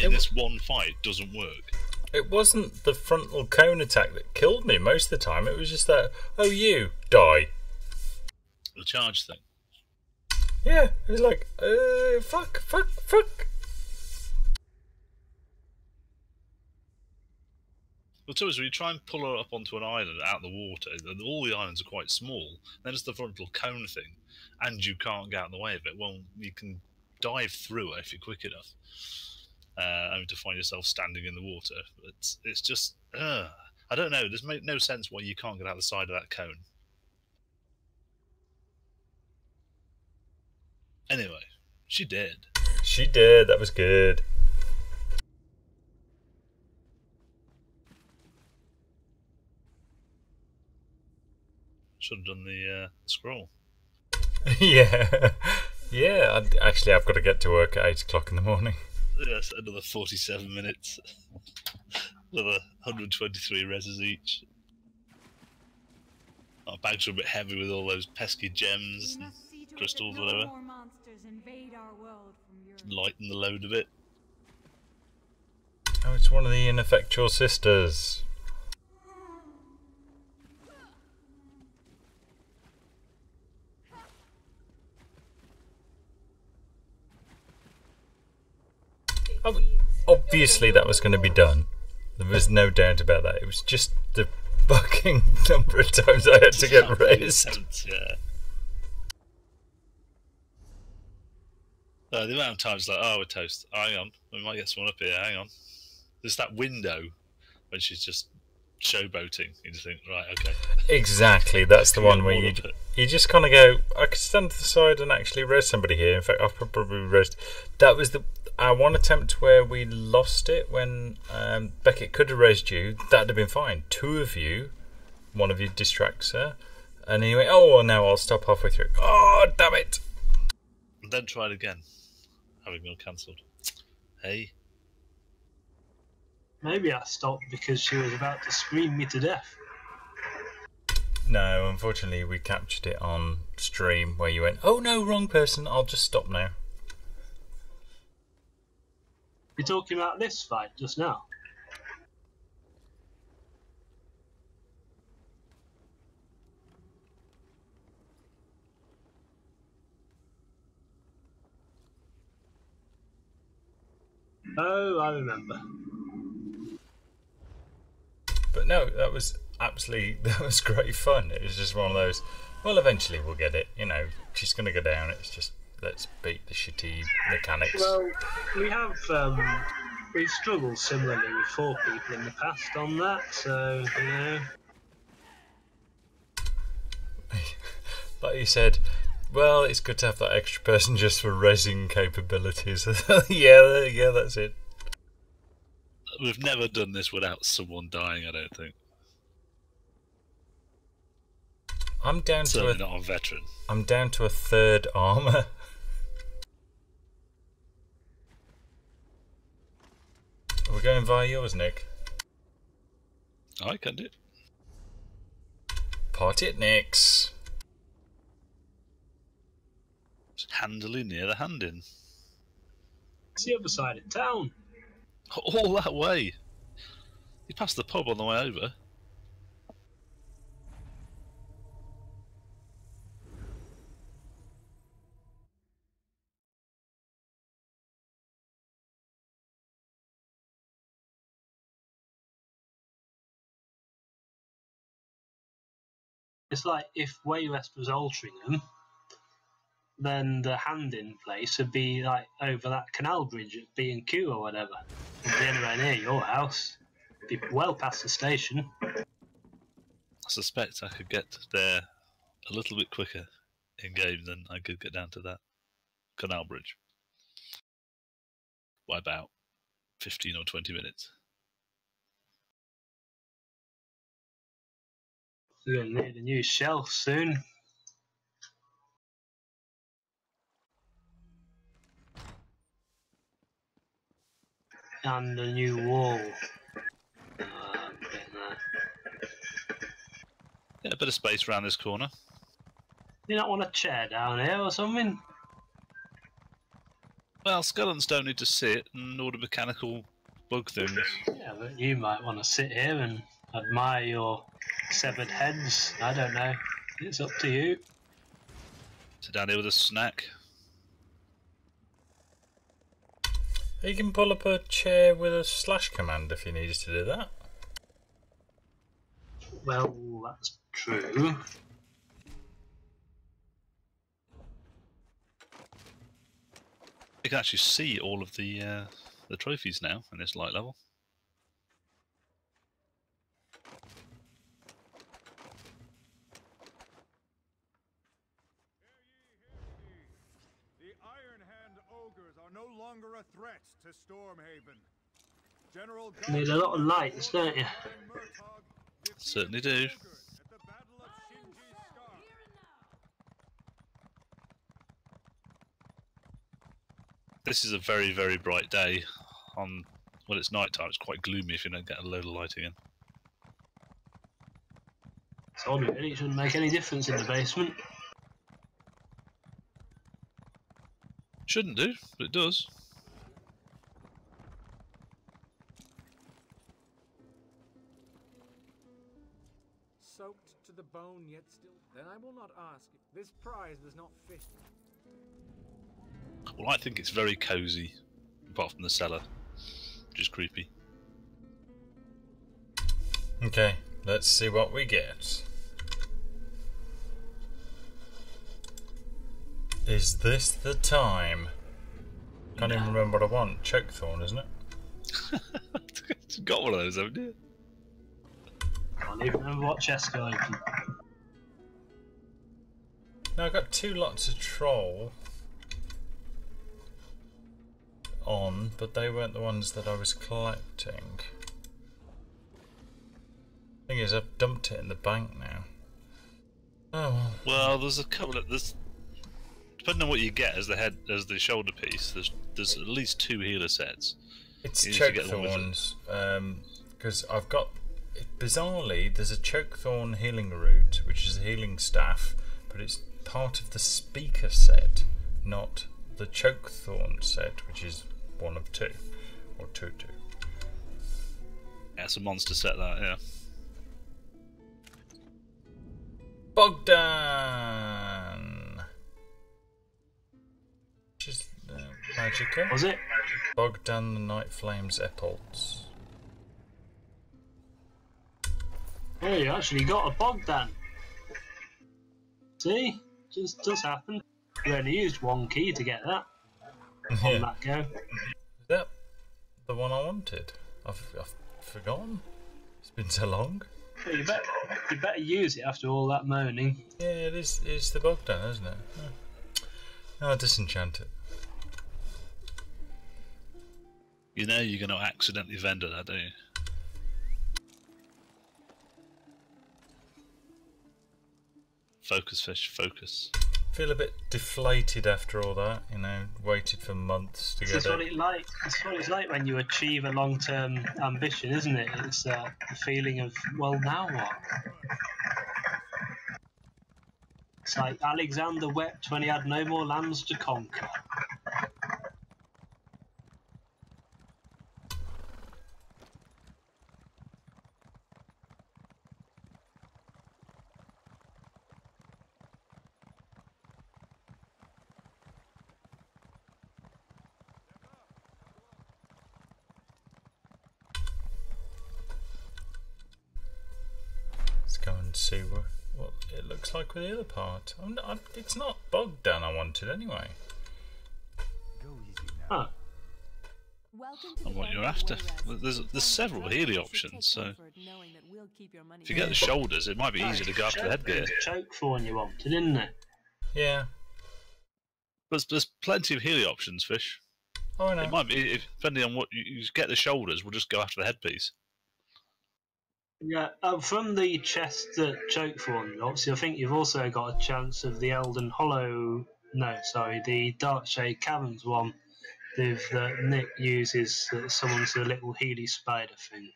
in this one fight, doesn't work. It wasn't the frontal cone attack that killed me most of the time. It was just that, oh, you die. The charge thing. Yeah, it was like, fuck. Well, too, is when you try and pull her up onto an island out of the water, and all the islands are quite small, then it's the frontal cone thing, and you can't get out of the way of it. Well, you can dive through it if you're quick enough, only to find yourself standing in the water. It's just, I don't know, there's no sense why you can't get out the side of that cone. Anyway, she did. She did, that was good. Should have done the scroll. Yeah. Actually, I've got to get to work at 8 o'clock in the morning. Yes, another 47 minutes. Another 123 reses each. Our bags are a bit heavy with all those pesky gems and crystals, whatever. Lighten the load a bit. Oh, it's one of the ineffectual sisters. Obviously that was going to be done. There was no doubt about that. It was just the fucking number of times I had to get raised. Yeah. The amount of times like, oh, we're toast. Oh, hang on, we might get someone up here. Hang on. There's that window when she's just showboating. You just think, right, okay. Exactly, that's the one where you just kind of go, I could stand to the side and actually raise somebody here. In fact, I've probably raised. That was the one attempt where we lost it when Beckett could have raised you. That'd have been fine. Two of you, one of you distracts her, and then you went, oh, well, now I'll stop halfway through. Oh, damn it! And then try it again, having been cancelled. Hey. Maybe I stopped because she was about to scream me to death. No, unfortunately, we captured it on stream where you went, oh no, wrong person, I'll just stop now. You're talking about this fight just now? Oh, I remember. But no, that was great fun. It was just one of those, well, eventually we'll get it. You know, she's going to go down. It's just, let's beat the shitty mechanics. Well, we have, we've struggled similarly with 4 people in the past on that, so, you know. Like you said, well, it's good to have that extra person just for raising capabilities. yeah, that's it. We've never done this without someone dying, I don't think. I'm down Certainly to not a veteran. I'm down to a 3rd armour. We're going via yours, Nick. I can do it. Pot it, Nix. Just handily near the hand in. It's the other side of town. All that way. You passed the pub on the way over. It's like if Waywest was Altrincham, then the hand-in place would be like over that canal bridge at B&Q or whatever. It'd be anywhere near your house. It'd be well past the station. I suspect I could get there a little bit quicker in game than I could get down to that canal bridge. By about 15 or 20 minutes. We're going to need a new shelf soon. and a new wall. I'm getting there. Yeah, a bit of space around this corner. You don't want a chair down here or something? Well, skeletons don't need to sit and order mechanical bug things. Yeah, but you might want to sit here and admire your severed heads. I don't know. It's up to you. Sit down here with a snack. You can pull up a chair with a slash command if you needed to do that. Well, that's true. You can actually see all of the trophies now in this light level. The Iron Hand ogres are no longer a threat to Stormhaven. General You need a lot of lights, don't you? Certainly do. This is a very, very bright day. When it's night time, it's quite gloomy if you don't get a load of lighting in. It's odd, really. It shouldn't make any difference in the basement. Shouldn't do, but it does. Soaked to the bone, yet still. Then I will not ask. This prize was not fit. Well, I think it's very cosy, apart from the cellar, which is creepy. Okay, let's see what we get. Is this the time? Can't even remember what I want. Chokethorn, isn't it? You've got one of those, haven't you? Can't even remember what chest got open. No, I got 2 lots of troll on, but they weren't the ones that I was collecting. Thing is, I've dumped it in the bank now. Oh well. There's a couple of depending on what you get as the shoulder piece. There's at least 2 healer sets. It's Chokethorns, because I've got. Bizarrely, there's a Chokethorn healing root, which is a healing staff, but it's part of the speaker set, not the Chokethorn set, which is 1 of 2, or 2. Yeah, it's a monster set, that, yeah. Bogdan! Which is Magicka? Was it? Bogdan the Night Flames Epults. Oh, you actually got a Bogdan. See? Just does happen. You only used 1 key to get that. On that go. Is that the one I wanted? I've forgotten. It's been so long. Well, you better use it after all that moaning. Yeah, it's the Bogdan, isn't it? Oh, I'll disenchant it. You know you're going to accidentally vendor that, don't you? Focus, fish, focus. Feel a bit deflated after all that, you know, waited for months to get it. That's what it's like when you achieve a long-term ambition, isn't it? It's the feeling of, well, now what? It's like Alexander wept when he had no more lands to conquer. Go and see what it looks like with the other part. It's not Bogdan I wanted anyway. Huh. And what you're after. There's several healing options, so if you get the shoulders, it might be easier to go after the headgear. Chokethorn you wanted, isn't it? Yeah. But there's plenty of healing options, Fish. Oh, I know. It might be, depending on what you get the shoulders, we'll just go after the headpiece. Yeah, from the chest at Chokethorn, obviously, I think you've also got a chance of the Elden Hollow. No, sorry, the Darkshade Caverns one, that Nick uses that summons a little Healy spider thing.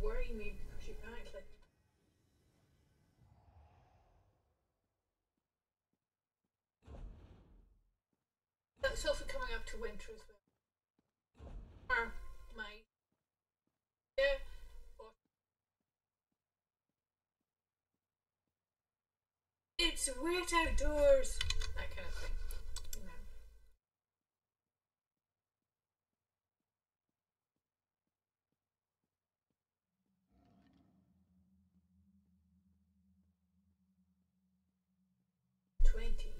Worry me because you act like. That's also coming up to winter as well. Or my. Yeah. Or it's wet outdoors. That kind of thing. You know. $20.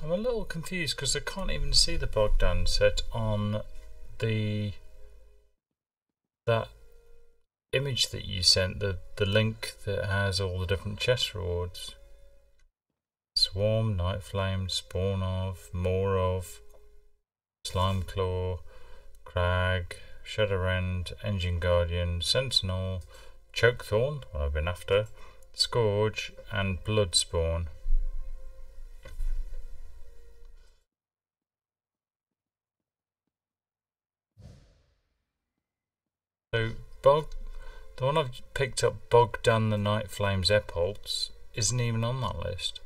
I'm a little confused because I can't even see the Bogdan set on that image that you sent, the link that has all the different chest rewards. Swarm, Night Flame, Spawn of, More of, Slime Claw, Crag, Shadowrend, Engine Guardian, Sentinel, Chokethorn, what I've been after, Scourge, and Bloodspawn. So the one I've picked up, Bogdan the Night Flames Epulse, isn't even on that list.